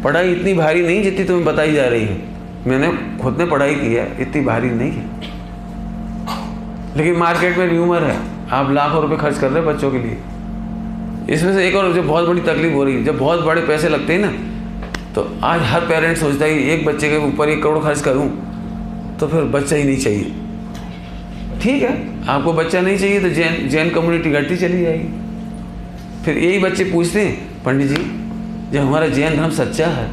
पढ़ाई इतनी भारी नहीं जितनी तुम्हें बताई जा रही है। मैंने खुद ने पढ़ाई की है, इतनी भारी नहीं है। लेकिन मार्केट में र्यूमर है, आप लाखों रुपए खर्च कर रहे हैं बच्चों के लिए। इसमें से एक और जो बहुत बड़ी तकलीफ हो रही है, जब बहुत बड़े पैसे लगते हैं ना, तो आज हर पेरेंट सोचता है कि एक बच्चे के ऊपर 1 करोड़ खर्च करूँ तो फिर बच्चा ही नहीं चाहिए। ठीक है, आपको बच्चा नहीं चाहिए तो जैन कम्युनिटी घटती चली जाएगी। फिर यही बच्चे पूछते हैं, पंडित जी जब हमारा जैन धर्म सच्चा है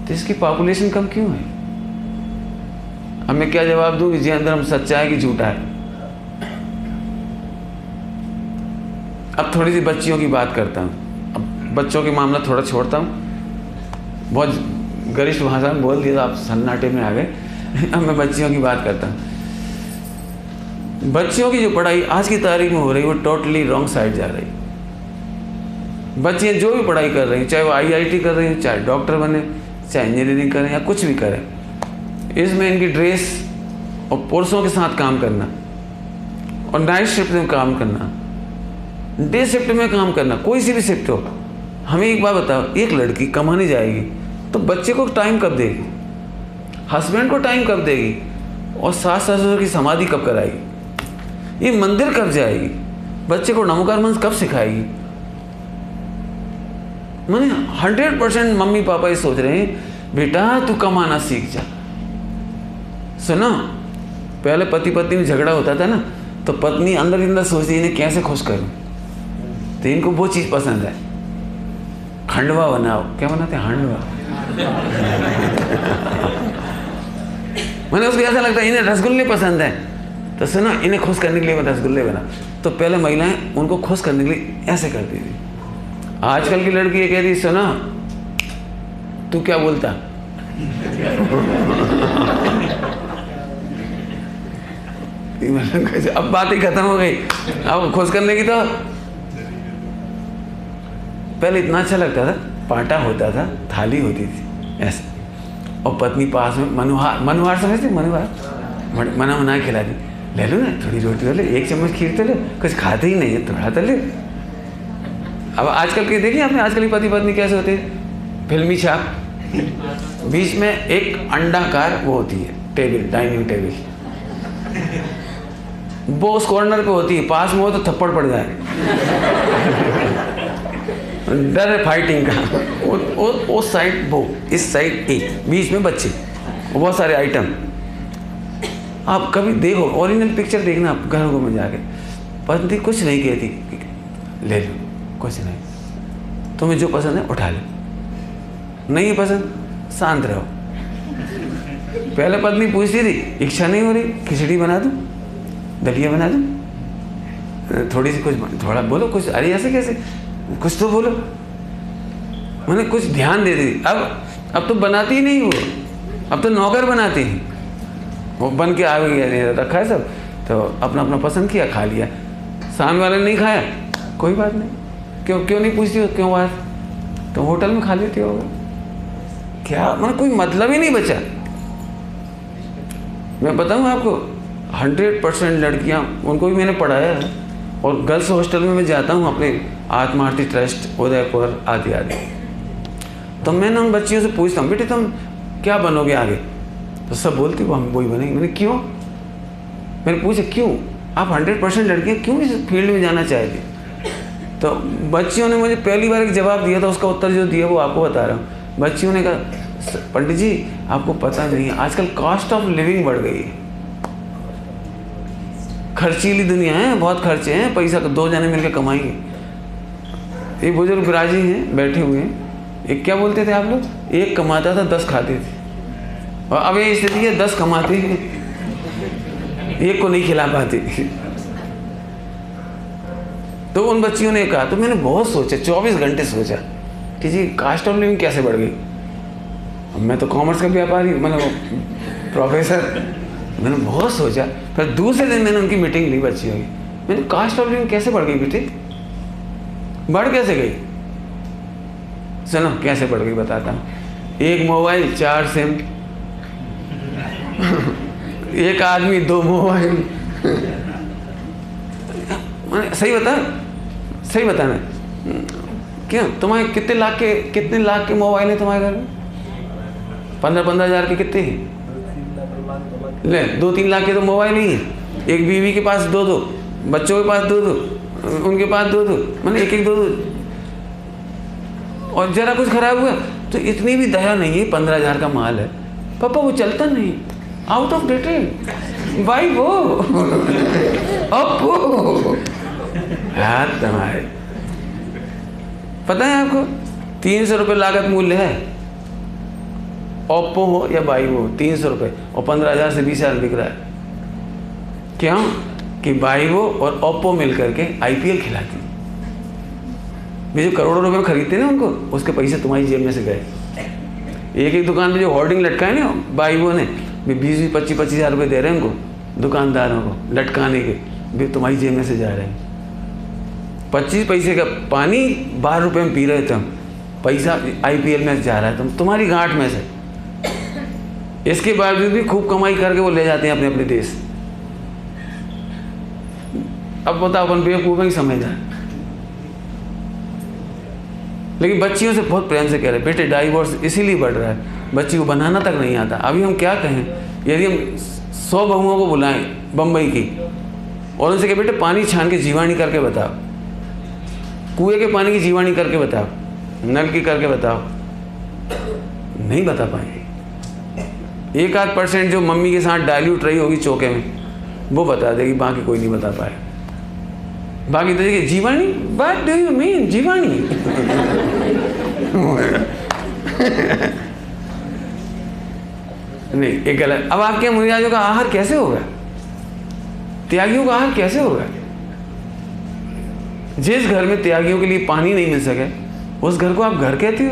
तो इसकी पॉपुलेशन कम क्यों है? अब मैं क्या जवाब दूं कि जैन धर्म सच्चा है कि झूठा है? अब थोड़ी सी बच्चियों की बात करता हूँ। अब बच्चों के मामला थोड़ा छोड़ता हूँ, बहुत गरिष्ठ भाषा में बोल दिया तो आप सन्नाटे में आ गए। अब मैं बच्चियों की बात करता हूँ। बच्चियों की जो पढ़ाई आज की तारीख में हो रही है वो टोटली रॉन्ग साइड जा रही है। बच्चियाँ जो भी पढ़ाई कर रही हैं, चाहे वो IIT कर रही हैं, चाहे डॉक्टर बने, चाहे इंजीनियरिंग करें या कुछ भी करें, इसमें इनकी ड्रेस और पुरुषों के साथ काम करना और नाइट शिफ्ट में काम करना, डे शिफ्ट में काम करना, कोई सी भी शिफ्ट हो। हमें एक बात बताओ, एक लड़की कमाने जाएगी तो बच्चे को टाइम कब देगी, हस्बैंड को टाइम कब देगी, और सास ससुर की समाधि कब कराएगी, ये मंदिर कब जाएगी, बच्चे को नमोकार मंत्र कब सिखाएगी? मैंने 100% मम्मी पापा ये सोच रहे हैं बेटा तू कमाना सीख जा। सुनो, पहले पति पत्नी में झगड़ा होता था ना, तो पत्नी अंदर अंदर सोचती है इन्हें कैसे खुश करूं, तो इनको वो चीज़ पसंद है, खंडवा बनाओ। क्या बनाते हैं? हांडवा। मैंने उसको ऐसा लगता है इन्हें रसगुल्ले पसंद है, तो सुनो इन्हें खुश करने के लिए मैं रसगुल्ले बना। तो पहले महिलाएं उनको खुश करने के लिए ऐसे करती थी। आजकल की लड़की ये कहती सुनो तू क्या बोलता। अब बात ही खत्म हो गई। अब खुश करने की तो पहले इतना अच्छा लगता था, पाटा होता था, थाली होती थी ऐसे, और पत्नी पास में मनुहार समझती, मनुहार मना मना खिला दी। ले लो ना, थोड़ी रोटी ले, एक चम्मच खीर तो ले, कुछ खाते ही नहीं है, थोड़ा तो ले। अब आजकल के देखिए आपने, आजकल की पति पत्नी कैसे होते हैं, फिल्मी छाप। बीच में एक अंडाकार वो होती है टेबल, डाइनिंग टेबल, वो उस कॉर्नर पे होती है, पास में हो तो थप्पड़ पड़ जाए, डर है फाइटिंग का। वो साइड वो, इस साइड एक, बीच में बच्चे, बहुत सारे आइटम। आप कभी देखो, ओरिजिनल पिक्चर देखना आप घरों में जाके, पत्नी कुछ नहीं कहती, ले लो, कुछ नहीं, तुम्हें जो पसंद है उठा लो, नहीं है पसंद शांत रहो। पहले पत्नी पूछती थी, इच्छा नहीं हो रही, खिचड़ी बना दूं, दलिया बना दूं, थोड़ी सी कुछ, थोड़ा बोलो कुछ, अरे ऐसे कैसे, कुछ तो बोलो, मैंने कुछ ध्यान दे दी। अब तो बनाती ही नहीं, वो अब तो नौकर बनाती है, वो बन के आ गया, रखा है सब, तो अपना अपना पसंद किया, खा लिया, सामने वाले ने नहीं खाया, कोई बात नहीं, क्यों नहीं पूछती हो, क्यों बात, तो होटल में खा लेती हो, क्या मतलब कोई मतलब ही नहीं बचा। मैं बताऊँ आपको, 100% लड़कियाँ, उनको भी मैंने पढ़ाया है, और गर्ल्स हॉस्टल में मैं जाता हूँ अपने आत्मा आरती ट्रस्ट उदयपुर आदि आदि, तो मैं ना उन बच्चियों से पूछता हूँ, बेटे तुम क्या बनोगे आगे, तो सब बोलती वो हम वही बनेंगे। मैंने क्यों, मैंने पूछा क्यों आप 100% लड़कियाँ क्यों इस फील्ड में जाना चाहती, तो बच्चियों ने मुझे पहली बार एक जवाब दिया था, उसका उत्तर जो दिया वो आपको बता रहा हूँ। बच्चियों ने कहा, पंडित जी आपको पता नहीं है, आजकल कॉस्ट ऑफ लिविंग बढ़ गई है, खर्चीली दुनिया है, बहुत खर्चे हैं, पैसा तो 2 जने मिलकर कमाएंगे। एक बुजुर्ग बिराजी हैं, बैठे हुए हैं, एक क्या बोलते थे आप लोग, एक कमाता था 10 खाते थे, और अब ये स्थिति है 10 कमाते हैं, एक को नहीं खिला पाते। तो उन बच्चियों ने कहा, तो मैंने बहुत सोचा, 24 घंटे सोचा कि जी कास्ट ऑफ लिविंग कैसे बढ़ गई। मैं तो कॉमर्स का व्यापारी, मतलब प्रोफेसर, मैंने बहुत सोचा, फिर दूसरे दिन मैंने उनकी मीटिंग ली बच्चियों की, मैंने कास्ट ऑफ लिविंग कैसे बढ़ गई बेटे, बढ़ कैसे गई, सुनो कैसे बढ़ गई बताता हूँ। 1 मोबाइल 4 सिम, एक आदमी 2 मोबाइल, सही बताना क्यों, तुम्हारे कितने लाख के मोबाइल है तुम्हारे घर में, 15-15 हज़ार के कितने हैं, ले 2-3 लाख के तो मोबाइल ही है, एक बीवी के पास 2-2, बच्चों के पास 2-2, उनके पास 2-2, मैंने 1-1 2-2, और जरा कुछ खराब हुआ तो इतनी भी दया नहीं है, 15,000 का माल है, पापा वो चलता नहीं, आउट ऑफ डेटेड, भाई वो अपो यार तुम्हारे, पता है आपको 300 रुपये लागत मूल्य है, ओप्पो हो या वाईवो 300 रुपये, और 15,000 से 20,000 बिक रहा है। क्यों कि वाईवो और ओप्पो मिल करके IPL खिलाती, वे जो करोड़ों रुपए में खरीदते ना उनको, उसके पैसे तुम्हारी जेब में से गए। एक दुकान पे जो होर्डिंग लटकाए ना वाईवो ने, 20-25 हज़ार रुपये दे रहे हैं उनको, दुकानदारों को लटकाने के, वे तुम्हारी जेब में से जा रहे हैं। 25 पैसे का पानी 12 रुपये में पी रहे थे हम, पैसा IPL में जा रहा है तुम्हारी गांठ में से। इसके बावजूद भी खूब कमाई करके वो ले जाते हैं अपने अपने देश। अब बताओ अपन बेवकूफ़ ही समझ जाए, लेकिन बच्चियों से बहुत प्रेम से कह रहे बेटे डाइवोर्स इसीलिए बढ़ रहा है, बच्ची को बनाना तक नहीं आता। अभी हम क्या कहें, यदि हम 100 बहुओं को बुलाएं बम्बई की और उनसे कहे बेटे पानी छान के जीवाणी करके बताओ, कुएं के पानी की जीवाणी करके बताओ, नल की करके बताओ, नहीं बता पाएंगे। 1-8% जो मम्मी के साथ डाइल्यूट रही होगी चौके में वो बता देगी, बाकी कोई नहीं बता पाए। बाकी तो देखिए Jeevani, what do you mean Jeevani नहीं, एक गलत। अब आपके मुनिराजों का आहार कैसे होगा, त्यागियों का आहार कैसे होगा? जिस घर में त्यागियों के लिए पानी नहीं मिल सके उस घर को आप घर कहते हो?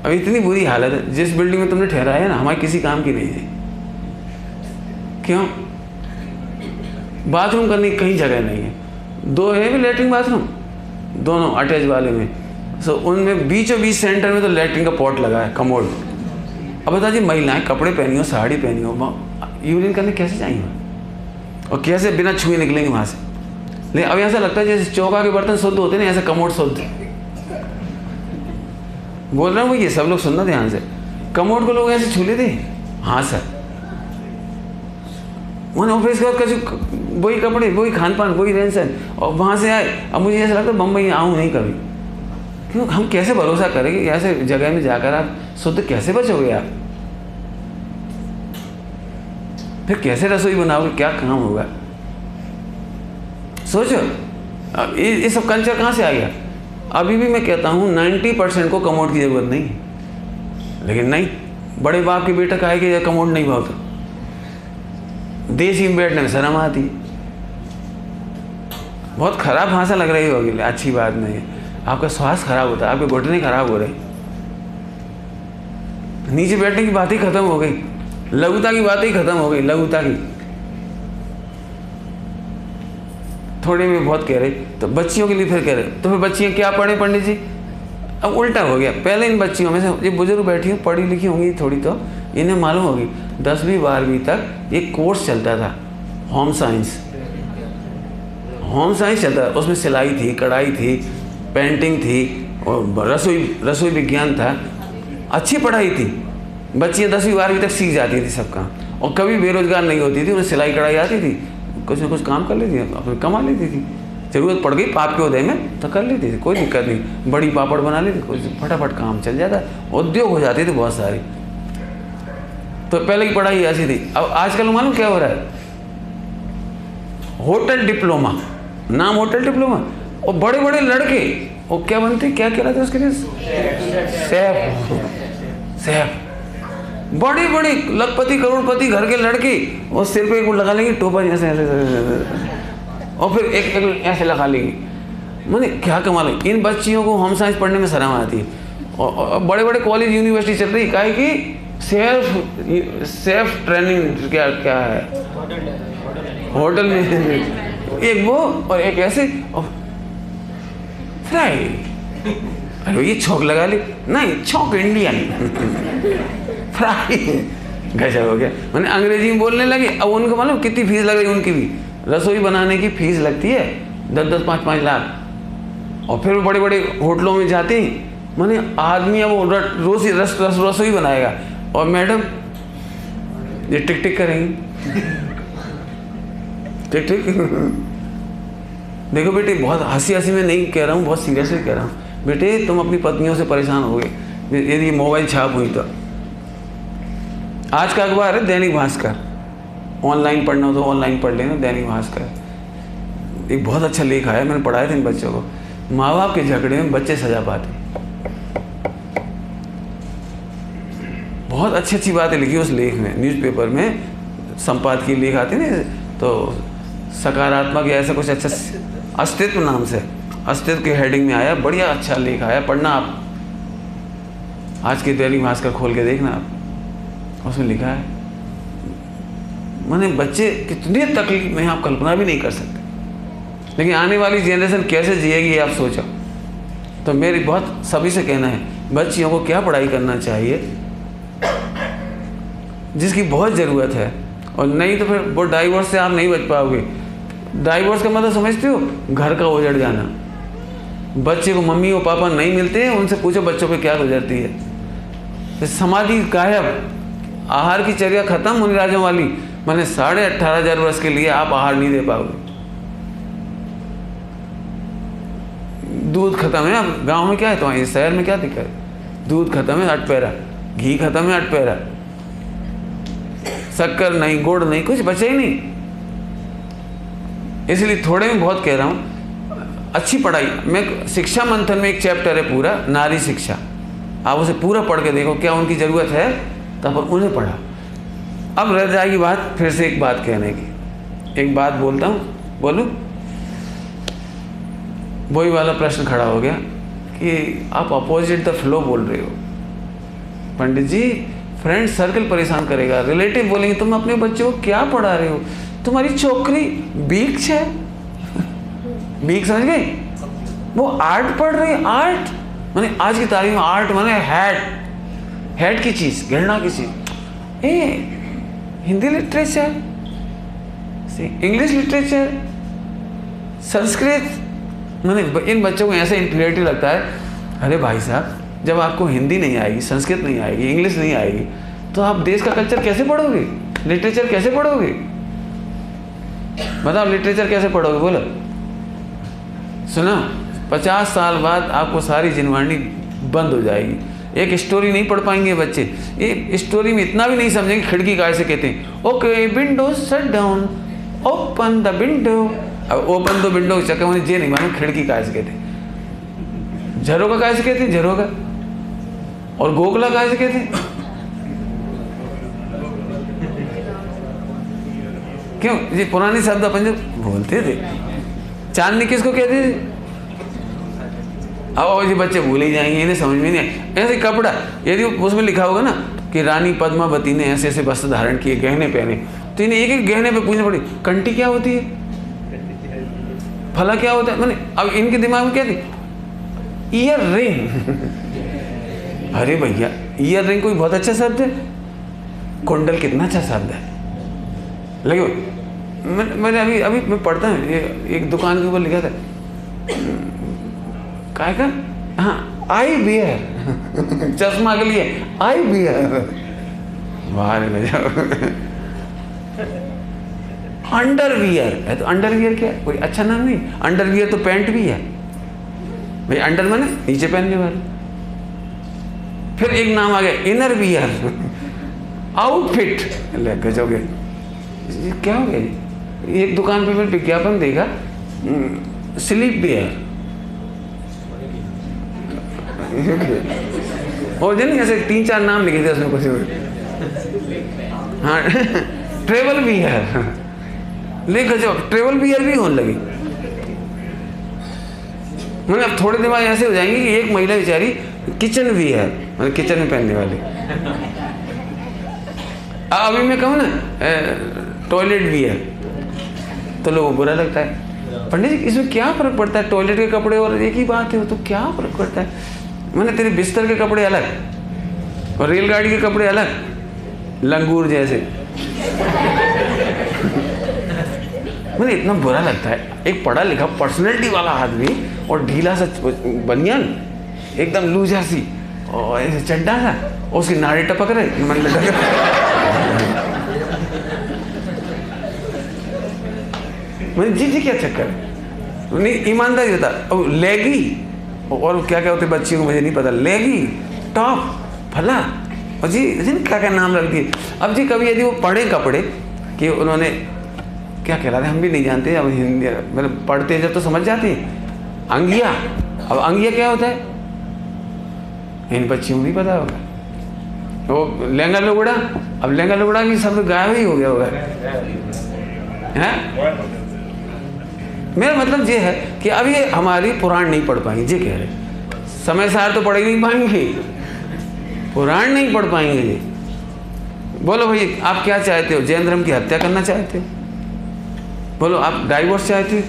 अब इतनी बुरी हालत है, जिस बिल्डिंग में तुमने ठहराया है ना, हमारे किसी काम की नहीं है। क्यों? बाथरूम करने की कहीं जगह नहीं है, 2 है भी लेटरिन बाथरूम, दोनों अटैच वाले में, सो उनमें बीचों बीच सेंटर में तो लेटरिन का पॉट लगा है, कमोड। अब बता जी महिलाएं कपड़े पहनी हो, साड़ी पहनी हो, यूरिन करने कैसे जाएंगे और कैसे बिना छुए निकलेंगे वहाँ से। लेकिन अब ऐसा लगता है जैसे चौका के बर्तन शुद्ध होते हैं ना, ऐसे कमोड शुद्ध। बोल रहा हूँ ये सब लोग सुनना ध्यान से, कमोड को लोग ऐसे छू लेते। हाँ सर, मैंने ऑफिस के बाद कभी वही कपड़े, वही खान पान, वही रहन सहन, और वहाँ से आए। अब मुझे ऐसा लगता है बम्बई आऊँ नहीं कभी, क्यों? हम कैसे भरोसा करेंगे कि ऐसे जगह में जाकर आप शुद्ध कैसे बचोगे आप? फिर कैसे रसोई बनाओगे, क्या काम होगा? सोचो, अब ये सब कल्चर कहाँ से आ गया? अभी भी मैं कहता हूँ 90% को कमोड की ज़रूरत नहीं है, लेकिन नहीं, बड़े बाप के बेटा कहे कि कमोड नहीं बहुत, देसी में बैठने में शर्म आती। बहुत खराब भाषा लग रही होगी, अच्छी बात नहीं है। आपका स्वास्थ्य खराब होता है, आपके घुटने खराब हो रहे, नीचे बैठने की बात ही खत्म हो गई, लघुता की बात ही खत्म हो गई, लघुता की। थोड़े में बहुत कह रहे, तो बच्चियों के लिए फिर कह रहे, तो फिर बच्चियाँ क्या पढ़े पंडित जी? अब उल्टा हो गया। पहले इन बच्चियों में से जो बुजुर्ग बैठी हूँ, पढ़ी लिखी होंगी थोड़ी, तो इन्हें मालूम होगी 10वीं 12वीं तक एक कोर्स चलता था, होम साइंस। होम साइंस चलता था, उसमें सिलाई थी, कढ़ाई थी, पेंटिंग थी, और रसोई विज्ञान था। अच्छी पढ़ाई थी, बच्चियाँ 10वीं 12वीं तक सीख जाती थी सब काम, और कभी बेरोजगार नहीं होती थी। उन्हें सिलाई कढ़ाई आती थी, कुछ ना कुछ काम कर लेती थी, अपने कमा लेती थी। ज़रूरत पड़ गई पाप के उदय में तो कर लेती थी, कोई दिक्कत नहीं। बड़ी पापड़ बना लेती, कुछ फटाफट काम चल जाता, उद्योग हो जाते थे बहुत सारे। तो पहले की पढ़ाई ऐसी थी। अब आजकल मालूम क्या हो रहा है? होटल डिप्लोमा, नाम होटल डिप्लोमा, और बड़े बड़े लड़के वो क्या बनते, क्या कहलाते उसके लिए? सेफ। बड़े बड़े लखपति करोड़पति घर के लड़के, और सिर पे एक लगा लेंगे टोपा ऐसे ऐसे, और फिर एक ऐसे लगा लेंगे। मैंने क्या कमाल है। इन बच्चियों को होम साइंस पढ़ने में शर्म आती है, और बड़े बड़े कॉलेज यूनिवर्सिटी चल रही है कि सेल्फ ट्रेनिंग क्या है, होटल में एक वो और एक ऐसे फ्राई। अरे ये छौक लगा ली, नहीं छौक इंडियन फ्राई। गजब हो गया। मैंने अंग्रेजी में बोलने लगे। अब उनको मालूम कितनी फीस लग रही है उनकी भी, रसोई बनाने की फीस लगती है 10-10, 5-5 लाख। और फिर बड़े बड़े होटलों में जाते हैं, मैंने आदमी अब वो रोज रसोई बनाएगा, और मैडम ये टिक टिक करेंगी, टिक टिक। देखो बेटे, बहुत हंसी हंसी में नहीं कह रहा हूँ, बहुत सीरियसली कह रहा हूँ। बेटे तुम अपनी पत्नियों से परेशान हो गए यदि मोबाइल छाप हुई तो। आज का अखबार है दैनिक भास्कर, ऑनलाइन पढ़ना हो तो ऑनलाइन पढ़ लेना। दैनिक भास्कर एक बहुत अच्छा लेख आया, मैंने पढ़ाया था इन बच्चों को। माँ बाप के झगड़े में बच्चे सजा पाते। बहुत अच्छी अच्छी बातें लिखी उस लेख में। न्यूज़पेपर में संपादकीय लेख आते ना, तो सकारात्मक या ऐसा कुछ अच्छा, अस्तित्व नाम से, अस्तित्व के हेडिंग में आया, बढ़िया अच्छा लेख आया, पढ़ना आप। आज के दैनिक भास्कर खोल के देखना आप, उसमें लिखा है। मैंने बच्चे कितने तकलीफ में आप कल्पना भी नहीं कर सकते, लेकिन आने वाली जनरेशन कैसे जिएगी आप सोचो। तो मेरी बहुत सभी से कहना है, बच्चियों को क्या पढ़ाई करना चाहिए जिसकी बहुत ज़रूरत है, और नहीं तो फिर वो डाइवोर्स से आप नहीं बच पाओगे। डाइवोर्स का मतलब समझते हो? घर का उजड़ जाना। बच्चे को मम्मी और पापा नहीं मिलते हैं, उनसे पूछो बच्चों पे क्या गुजरती है। तो समाधि गायब, आहार की चर्या खत्म मुनि राजों वाली। मैंने 18,500 वर्ष के लिए आप आहार नहीं दे पाओगे। दूध खत्म है, अब गांव में क्या है, तो शहर में क्या दिक्कत है? दूध खत्म है 8 पैरा, घी खत्म है 8 पैरा, शक्कर नहीं, गुड़ नहीं, कुछ बचे ही नहीं। इसलिए थोड़े में बहुत कह रहा हूँ, अच्छी पढ़ाई। मैं शिक्षा मंथन में एक चैप्टर है पूरा, नारी शिक्षा, आप उसे पूरा पढ़ के देखो क्या उनकी ज़रूरत है, तब उन्हें पढ़ा। अब रह जाएगी बात फिर से एक बात कहने की। एक बात बोलता हूँ, बोलूँ? वही वाला प्रश्न खड़ा हो गया कि आप अपोजिट द फ्लो बोल रहे हो। पंडित जी, फ्रेंड सर्कल परेशान करेगा, रिलेटिव बोलेंगे तुम अपने बच्चों को क्या पढ़ा रहे हो, तुम्हारी छोकरी बीक है। बीक समझ गए? वो आर्ट पढ़ रही है। आर्ट माने आज की तारीख में आर्ट माने हैट की चीज़, घृणा की चीज़। Hindi literature, English literature, Sanskrit. मैंने इन बच्चों को ऐसा इन्फीरियरिटी लगता है, अरे भाई साहब जब आपको हिंदी नहीं आएगी, संस्कृत नहीं आएगी, इंग्लिश नहीं आएगी, तो आप देश का कल्चर कैसे पढ़ोगे, लिटरेचर कैसे पढ़ोगे? बताओ लिटरेचर कैसे पढ़ोगे, बोलो। सुनो, 50 साल बाद आपको सारी जिनवाणी बंद हो जाएगी, एक स्टोरी नहीं पढ़ पाएंगे बच्चे। एक स्टोरी में इतना भी नहीं समझेंगे खिड़की काय से कहते हैं। Okay window shut down, open the window. अब ओपन द विंडो चक्कर मुझे ये नहीं मालूम खिड़की काय से कहते हैं, झरोका काय से कहते हैं, झरोका। और गोखला काय से कहते हैं, क्यों ये पुराने शब्द अपन जो बोलते थे। चांदनी किसको कहते थे? अब ये बच्चे भूल ही जाएंगे, इन्हें समझ में नहीं आए। ऐसे कपड़ा, यदि उसमें लिखा होगा ना कि रानी पद्मावती ने ऐसे ऐसे वस्त्र धारण किए, गहने पहने, तो इन्हें एक एक गहने पे पूछना पड़ी, कंठी क्या होती है, फला क्या होता है। मैंने अब इनके दिमाग में क्या थी, ईयर रिंग। अरे भैया ईयर रिंग कोई बहुत अच्छा शब्द है, कुंडल कितना अच्छा शब्द है। लेकिन मैंने अभी मैं पढ़ता हूँ, एक दुकान के ऊपर लिखा था काय का, हाँ आई बियर, चश्मा के लिए आई बियर। बाहर अंडरवियर है, तो अंडरवियर क्या है, कोई अच्छा नाम नहीं। अंडरवियर तो पैंट भी है भाई, अंडर माने नीचे पहनने वाले। फिर एक नाम आ गया इनर वियर, आउटफिट। गजब, ये क्या हो गया। एक दुकान पे मैंने विज्ञापन देखा, स्लीप वियर। और जो नहीं ऐसे 3-4 नाम लिखे थे उसमें कुछ। हाँ ट्रेवल वियर, ले गजब, ट्रेवल वियर भी होने लगी। मतलब अब थोड़े दिमाग ऐसे हो जाएंगे कि एक महिला बेचारी किचन वियर, मतलब किचन में पहनने वाली। अभी मैं कहूँ ना टॉयलेट वियर, तो लोगों को बुरा लगता है। पंडित जी इसमें क्या फर्क पड़ता है, टॉयलेट के कपड़े और एक ही बात है, तो क्या फर्क पड़ता है। मैंने तेरे बिस्तर के कपड़े अलग और रेलगाड़ी के कपड़े अलग, लंगूर जैसे। मुझे इतना बुरा लगता है, एक पढ़ा लिखा पर्सनैलिटी वाला आदमी और ढीला सा बनियान, एकदम लूजर सी और ऐसे चड्डा सा, और उसकी नाड़ी टपक रहे, मन लटक मुझे जी क्या चक्कर है, नहीं ईमानदारी होता। अब लेगी और क्या क्या होते बच्चियों को मुझे नहीं पता, लेगी टॉप फला, और जी क्या क्या नाम रख दिए। अब जी कभी यदि वो पढ़े कपड़े कि उन्होंने क्या कहलाते हम भी नहीं जानते, अब हिंदी मतलब पढ़ते जब तो समझ जाते हैं। अंगिया, अब अंगिया क्या होता है इन बच्चियों को नहीं पता होगा। वो लहंगा लुगड़ा, अब लहंगा लुगड़ा की शब्द गायब ही हो गया होगा, है। मेरा मतलब ये है कि अब ये हमारी पुराण नहीं पढ़ पाएंगे, ये कह रहे समय सार तो पढ़ ही नहीं पाएंगे, पुराण नहीं पढ़ पाएंगे ये। बोलो भाई आप क्या चाहते हो, जैन धर्म की हत्या करना चाहते हो, बोलो आप डाइवोर्स चाहते हो,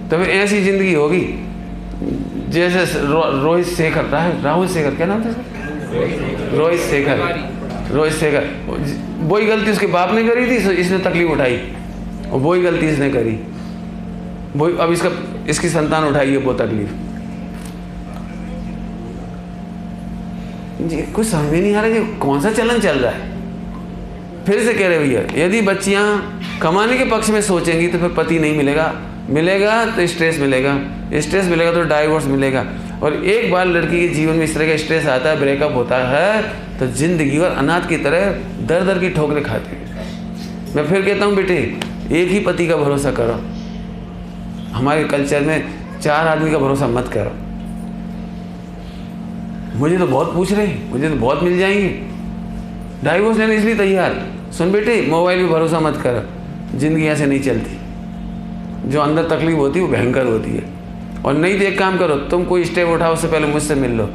तो फिर ऐसी जिंदगी होगी जैसे रोहित शेखर, राहुल शेखर क्या नाम था, रोहित शेखर। वही गलती उसके बाप ने करी थी, इसने तकलीफ उठाई, और वही गलती इसने करी, वही अब इसकी संतान उठाई है वो तकलीफ। जी कुछ समझ में नहीं आ रहा है कौन सा चलन चल रहा है। फिर से कह रहे भैया, यदि बच्चियां कमाने के पक्ष में सोचेंगी तो फिर पति नहीं मिलेगा, मिलेगा तो स्ट्रेस मिलेगा, स्ट्रेस मिलेगा तो डाइवोर्स मिलेगा। और एक बार लड़की के जीवन में इस तरह का स्ट्रेस आता है, ब्रेकअप होता है, तो जिंदगी और अनाथ की तरह दर दर की ठोकरें खाते हैं। मैं फिर कहता हूँ बेटे, एक ही पति का भरोसा करो। हमारे कल्चर में 4 आदमी का भरोसा मत करो। मुझे तो बहुत पूछ रहे हैं, मुझे तो बहुत मिल जाएंगे, डाइवोर्स लेने इसलिए तैयार। सुन बेटे, मोबाइल पे भरोसा मत करो, ज़िंदगी ऐसे नहीं चलती। जो अंदर तकलीफ होती है वो भयंकर होती है। और नहीं तो एक काम करो, तुम कोई स्टेप उठाओ उससे पहले मुझसे मिल लो।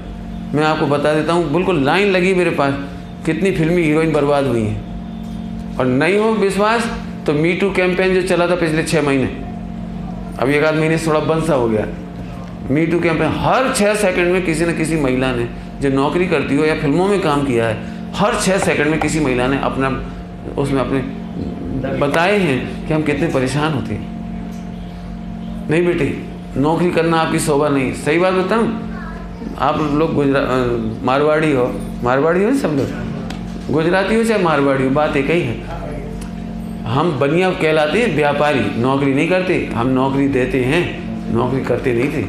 मैं आपको बता देता हूँ, बिल्कुल लाइन लगी मेरे पास, कितनी फिल्मी हीरोइन बर्बाद हुई हैं। और नहीं हो विश्वास तो मी टू कैंपेन जो चला था पिछले 6 महीने, अभी 1 आध महीने से थोड़ा बंद सा हो गया। मी टू कैंपेन, हर 6 सेकंड में किसी न किसी महिला ने जो नौकरी करती हो या फिल्मों में काम किया है, हर 6 सेकंड में किसी महिला ने अपना उसमें अपने बताए हैं कि हम कितने परेशान होते हैं। नहीं बेटे, नौकरी करना आपकी शोभा नहीं। सही बात बताऊं, आप लोग मारवाड़ी हो ना सब लोग, गुजराती हो चाहे मारवाड़ी हो, बात एक ही है। हम बनिया कहलाते हैं, व्यापारी। नौकरी नहीं करते, हम नौकरी देते हैं, नौकरी करते नहीं थे।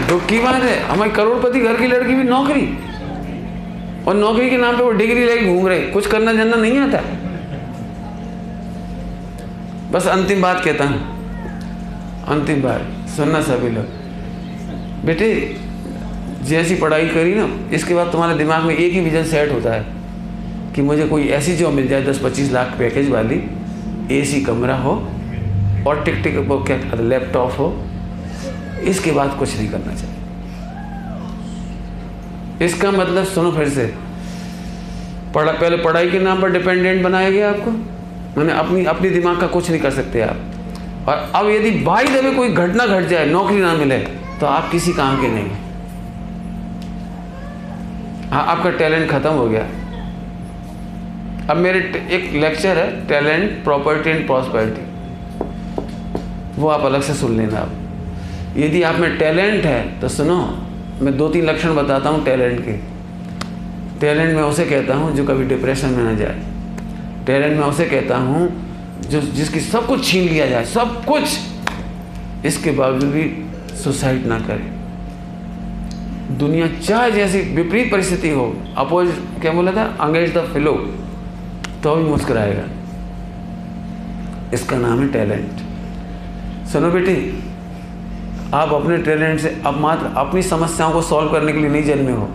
दुख की बात है, हमारी करोड़पति घर की लड़की भी नौकरी, और नौकरी के नाम पे वो डिग्री लेके घूम रहे, कुछ करना जानना नहीं आता। बस अंतिम बात कहता हूँ, अंतिम बात सुनना सभी लोग। बेटे, जैसी पढ़ाई करी ना, इसके बाद तुम्हारे दिमाग में एक ही विजन सेट होता है कि मुझे कोई ऐसी जॉब मिल जाए 10-25 लाख पैकेज वाली, एसी कमरा हो और टिक टिक वो क्या लैपटॉप हो, इसके बाद कुछ नहीं करना चाहिए। इसका मतलब सुनो फिर से, पहले पढ़ाई के नाम पर डिपेंडेंट बनाया गया आपको, मैंने अपनी दिमाग का कुछ नहीं कर सकते आप। और अब यदि बाई द वे कोई घटना घट जाए, नौकरी ना मिले, तो आप किसी काम के नहीं। हाँ, आपका टैलेंट खत्म हो गया। अब मेरे एक लेक्चर है, टैलेंट, प्रॉपर्टी एंड प्रॉस्पेरिटी, वो आप अलग से सुन लेना। आप यदि आप में टैलेंट है तो सुनो, मैं 2-3 लक्षण बताता हूँ टैलेंट के। टैलेंट मैं उसे कहता हूँ जो कभी डिप्रेशन में न जाए। टैलेंट मैं उसे कहता हूँ जिसकी सब कुछ छीन लिया जाए, सब कुछ, इसके बावजूद भी सुसाइड ना करे। दुनिया चाहे जैसी विपरीत परिस्थिति हो, अपोज क्या बोला था, अंग्रेज द फ्लो, तो भी मुस्कुराएगा। इसका नाम है टैलेंट। सुनो बेटी, आप अपने टैलेंट से अब मात्र अपनी समस्याओं को सॉल्व करने के लिए नहीं जन्मे हो,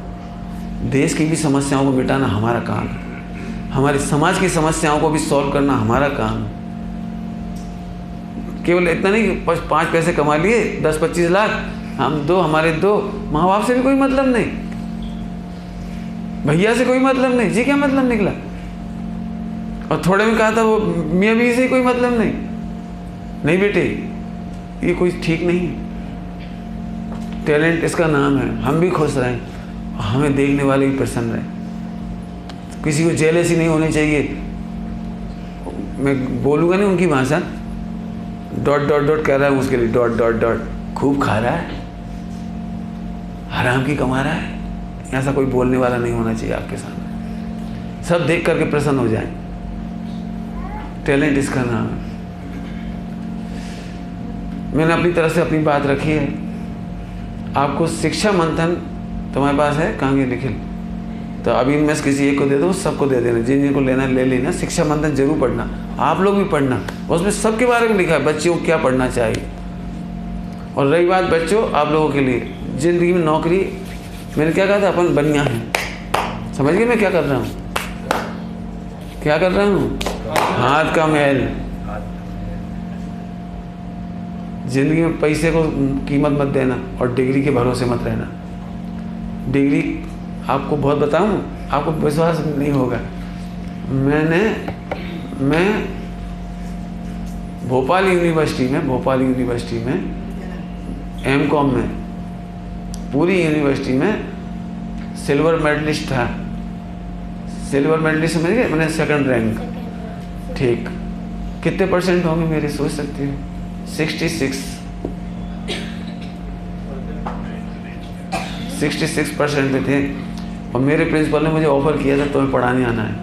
देश की भी समस्याओं को मिटाना हमारा काम है। हमारे समाज की समस्याओं को भी सॉल्व करना हमारा काम है। केवल इतना नहीं कि 5 पैसे कमा लिए, 10-25 लाख, हम दो, हमारे दो, माँ बाप से भी कोई मतलब नहीं, भैया से कोई मतलब नहीं, जी क्या मतलब निकला, और थोड़े में कहा था वो मियाँ बीवी से कोई मतलब नहीं। नहीं बेटे, ये कोई ठीक नहीं है। टैलेंट इसका नाम है। हम भी खुश रहें, हमें देखने वाले भी प्रसन्न रहें, किसी को जेलसी नहीं होनी चाहिए। मैं बोलूँगा नहीं उनकी भाषा, डॉट डॉट डॉट कह रहा है उसके लिए, डॉट डॉट डॉट, खूब खा रहा है, हराम की कमा रहा है, ऐसा कोई बोलने वाला नहीं होना चाहिए आपके सामने। सब देख करके प्रसन्न हो जाएं। टैलेंट इसका नाम है। मैंने अपनी तरफ से अपनी बात रखी है। आपको शिक्षा मंथन तुम्हारे पास है, कहाँ गए निखिल? तो अभी इनमें से किसी एक को दे दो, सबको दे देना, जिन जिनको लेना ले लेना। शिक्षा मंथन जरूर पढ़ना, आप लोग भी पढ़ना, उसमें सबके बारे में लिखा है, बच्चों को क्या पढ़ना चाहिए। और रही बात बच्चों, आप लोगों के लिए जिंदगी में नौकरी, मैंने क्या कहा था, अपन बनिया हैं। समझ गए मैं क्या कर रहा हूँ? क्या कर रहा हूँ? हाथ का मैल। जिंदगी में पैसे को कीमत मत देना और डिग्री के भरोसे मत रहना। डिग्री आपको बहुत बताऊं, आपको विश्वास नहीं होगा। मैं भोपाल यूनिवर्सिटी में एमकॉम में, पूरी यूनिवर्सिटी में सिल्वर मेडलिस्ट था। सिल्वर मेडलिस्ट समझ गए, मैंने 2nd रैंक। ठीक, कितने % होंगे मेरे, सोच सकती हो? 66% पे थे। और मेरे प्रिंसिपल ने मुझे ऑफर किया था, तुम्हें पढ़ाने आना है,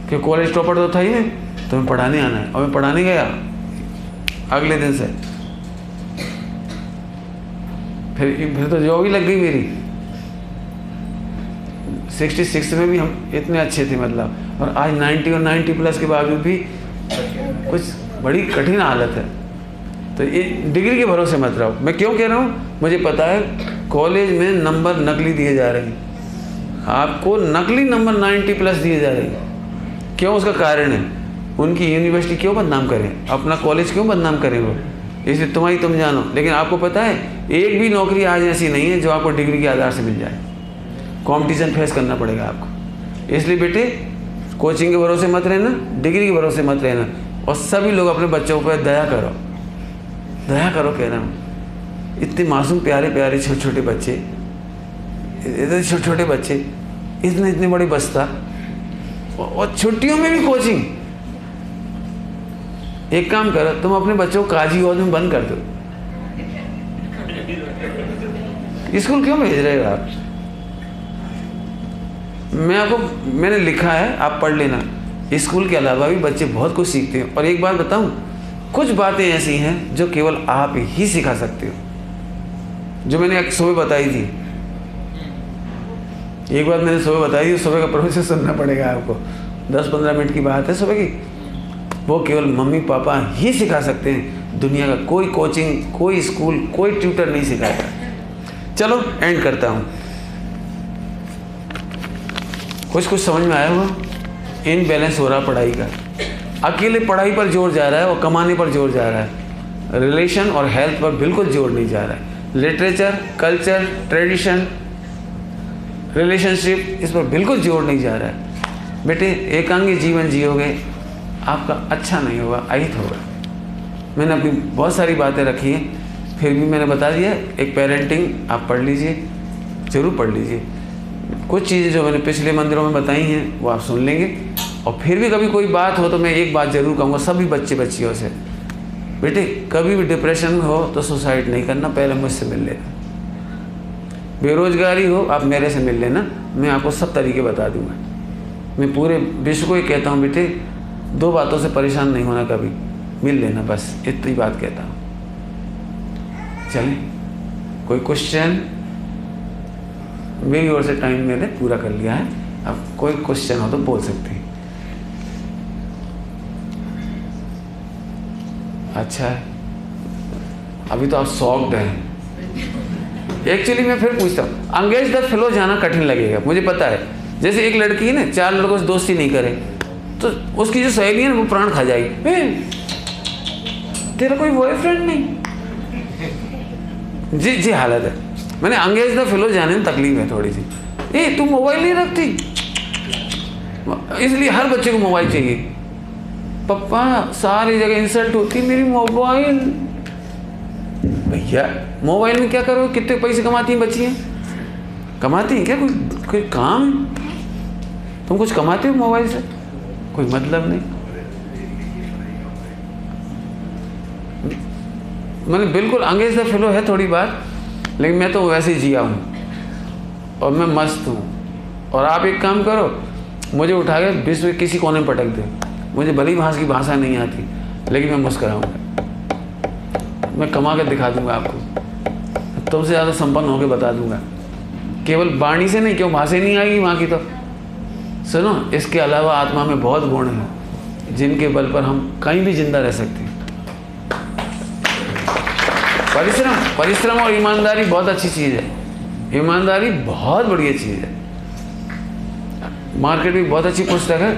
कि कॉलेज टॉपर तो था ही नहीं, तुम्हें पढ़ाने आना है। और मैं पढ़ाने गया अगले दिन से। फिर तो जॉब ही लग गई मेरी। 66 में भी हम इतने अच्छे थे मतलब, और आज 90 और 90+ के बावजूद भी कुछ बड़ी कठिन हालत है। तो ये डिग्री के भरोसे मत रहो। मैं क्यों कह रहा हूँ, मुझे पता है कॉलेज में नंबर नकली दिए जा रहे हैं, आपको नकली नंबर 90+ दिए जा रहे हैं। क्यों? उसका कारण है, उनकी यूनिवर्सिटी क्यों बदनाम करें, अपना कॉलेज क्यों बदनाम करें वो, इसलिए तुम जानो। लेकिन आपको पता है, एक भी नौकरी आज ऐसी नहीं है जो आपको डिग्री के आधार से मिल जाए। कंपटीशन फेस करना पड़ेगा आपको। इसलिए बेटे, कोचिंग के भरोसे मत रहना, डिग्री के भरोसे मत रहना। और सभी लोग अपने बच्चों पर दया करो कह रहा हूँ। इतने मासूम प्यारे छोटे छोटे बच्चे, इतने छोटे छोटे बच्चे, इतने इतने बड़े बस्ता, और छुट्टियों में भी कोचिंग। एक काम करो, तुम अपने बच्चों को काजी हॉल में बंद कर दो। स्कूल क्यों भेज रहे हो आप? मैंने लिखा है, आप पढ़ लेना। स्कूल के अलावा भी बच्चे बहुत कुछ सीखते हैं। और एक बात बताऊं, कुछ बातें ऐसी हैं जो केवल आप ही सिखा सकते हो, जो मैंने एक सुबह बताई थी। एक बात मैंने सुबह बताई थी, सुबह का प्रोसेस सुनना पड़ेगा आपको, 10-15 मिनट की बात है सुबह की। वो केवल मम्मी पापा ही सिखा सकते हैं, दुनिया का कोई कोचिंग, कोई स्कूल, कोई ट्यूटर नहीं सिखाता। चलो एंड करता हूँ। कुछ समझ में आया होगा? इनबैलेंस हो रहा पढ़ाई का, अकेले पढ़ाई पर जोर जा रहा है और कमाने पर जोर जा रहा है, रिलेशन और हेल्थ पर बिल्कुल जोर नहीं जा रहा है। लिटरेचर, कल्चर, ट्रेडिशन, रिलेशनशिप, इस पर बिल्कुल जोर नहीं जा रहा है। बेटे एकांगी जीवन जियोगे, आपका अच्छा नहीं होगा, अहित होगा। मैंने अपनी बहुत सारी बातें रखी हैं, फिर भी मैंने बता दिया। एक पेरेंटिंग आप पढ़ लीजिए, ज़रूर पढ़ लीजिए। कुछ चीज़ें जो मैंने पिछले मंदिरों में बताई हैं वो आप सुन लेंगे। और फिर भी कभी कोई बात हो तो मैं एक बात ज़रूर कहूँगा सभी बच्चे बच्चियों से, बेटे कभी भी डिप्रेशन में हो तो सुसाइड नहीं करना, पहले मुझसे मिल लेना। बेरोजगारी हो आप मेरे से मिल लेना, मैं आपको सब तरीके बता दूँगा। मैं पूरे विश्व को ही कहता हूँ, बेटे 2 बातों से परेशान नहीं होना, कभी मिल लेना, बस इतनी बात कहता हूँ। चलें, कोई क्वेश्चन? मेरी ओर से टाइम मैंने पूरा कर लिया है, अब कोई क्वेश्चन हो तो बोल सकते हैं। अच्छा है, अभी तो आप शॉक्ड हैं। एक्चुअली मैं फिर पूछता हूँ, अंगेज द फ्लो जाना कठिन लगेगा, मुझे पता है। जैसे एक लड़की है ना, 4 लड़कों से दोस्ती नहीं करे तो उसकी जो सहेली है ना वो प्राण खा जाएगी। तेरा कोई बॉयफ्रेंड नहीं? जी हालत है। मैंने अंगेज द फ्लो जाने में तकलीफ है थोड़ी सी। तू मोबाइल नहीं रखती, इसलिए हर बच्चे को मोबाइल चाहिए। पापा सारी जगह इंसल्ट होती मेरी मोबाइल। भैया मोबाइल में क्या करो? कितने पैसे कमाती हैं बच्चियाँ? कमाती हैं क्या? कोई काम? तुम कुछ कमाते हो मोबाइल से? कोई मतलब नहीं। मैंने बिल्कुल अंगेज द फ्लो है थोड़ी बात, लेकिन मैं तो वैसे ही जिया हूँ और मैं मस्त हूँ। और आप एक काम करो, मुझे उठा के विश्व के किसी कोने में पटक दे, मुझे भली की भाषा नहीं आती, लेकिन मैं मुस्कुराऊँगा, मैं कमा कर दिखा दूँगा आपको, तुमसे ज़्यादा संपन्न होकर बता दूँगा। केवल वाणी से नहीं, क्यों भाषा नहीं आएगी वहाँ की तो। सुनो, इसके अलावा आत्मा में बहुत गुण हैं जिनके बल पर हम कहीं भी जिंदा रह सकते हैं। परिश्रम और ईमानदारी बहुत अच्छी चीज़ है। ईमानदारी बहुत बढ़िया चीज़ है। मार्केट में बहुत अच्छी पुस्तक है,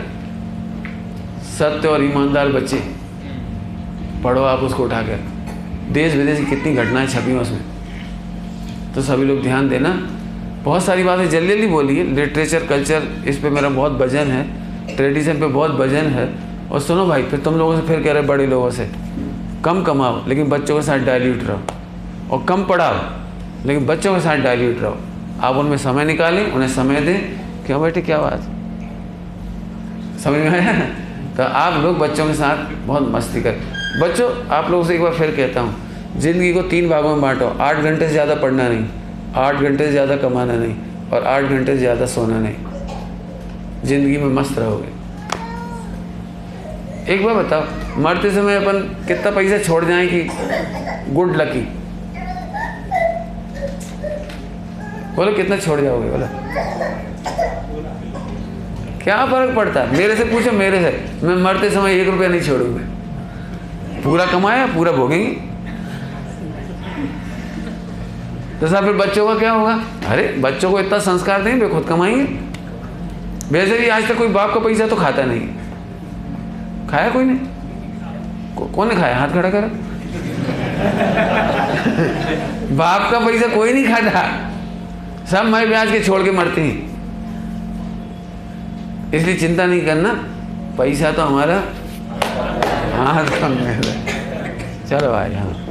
सत्य और ईमानदार बच्चे, पढ़ो आप उसको उठाकर। देश विदेश की कितनी घटनाएं छपी हैं उसमें, तो सभी लोग ध्यान देना। बहुत सारी बातें जल्दी जल्दी बोली है। लिटरेचर, कल्चर, इस पे मेरा बहुत वजन है, ट्रेडिशन पे बहुत वजन है। और सुनो भाई, फिर तुम लोगों से फिर कह रहे बड़े लोगों से, कम कमाओ लेकिन बच्चों के साथ डाइल्यूट रहो, और कम पढ़ाओ लेकिन बच्चों के साथ डाइल्यूट रहो। आप उनमें समय निकालें, उन्हें समय दें। क्यों बेटे, क्या बात समझ में आया? तो आप लोग बच्चों के साथ बहुत मस्ती करें। बच्चों, आप लोगों से एक बार फिर कहता हूँ, ज़िंदगी को 3 भागों में बांटो। 8 घंटे से ज़्यादा पढ़ना नहीं, 8 घंटे से ज़्यादा कमाना नहीं, और 8 घंटे से ज़्यादा सोना नहीं। ज़िंदगी में मस्त रहोगे। एक बार बताओ, मरते समय अपन कितना पैसा छोड़ जाएं कि गुड लकी? बोलो कितना छोड़ जाओगे? बोलो क्या फर्क पड़ता है? मेरे से पूछो, मेरे से। मैं मरते समय 1 रुपया नहीं छोड़ूंगा। पूरा कमाया पूरा भोगेंगे। तो सब फिर बच्चों का क्या होगा? अरे बच्चों को इतना संस्कार दें, वे खुद कमाएंगे। वैसे भी आज तक कोई बाप का पैसा तो खाता नहीं। खाया कोई नहीं? कौन ने खाया? हाथ खड़ा करो। बाप का पैसा कोई नहीं खाता, सब मैं ब्याज के छोड़ के मरते हैं। इसलिए चिंता नहीं करना, पैसा तो हमारा हाथ कम है। चलो भाई, हाँ।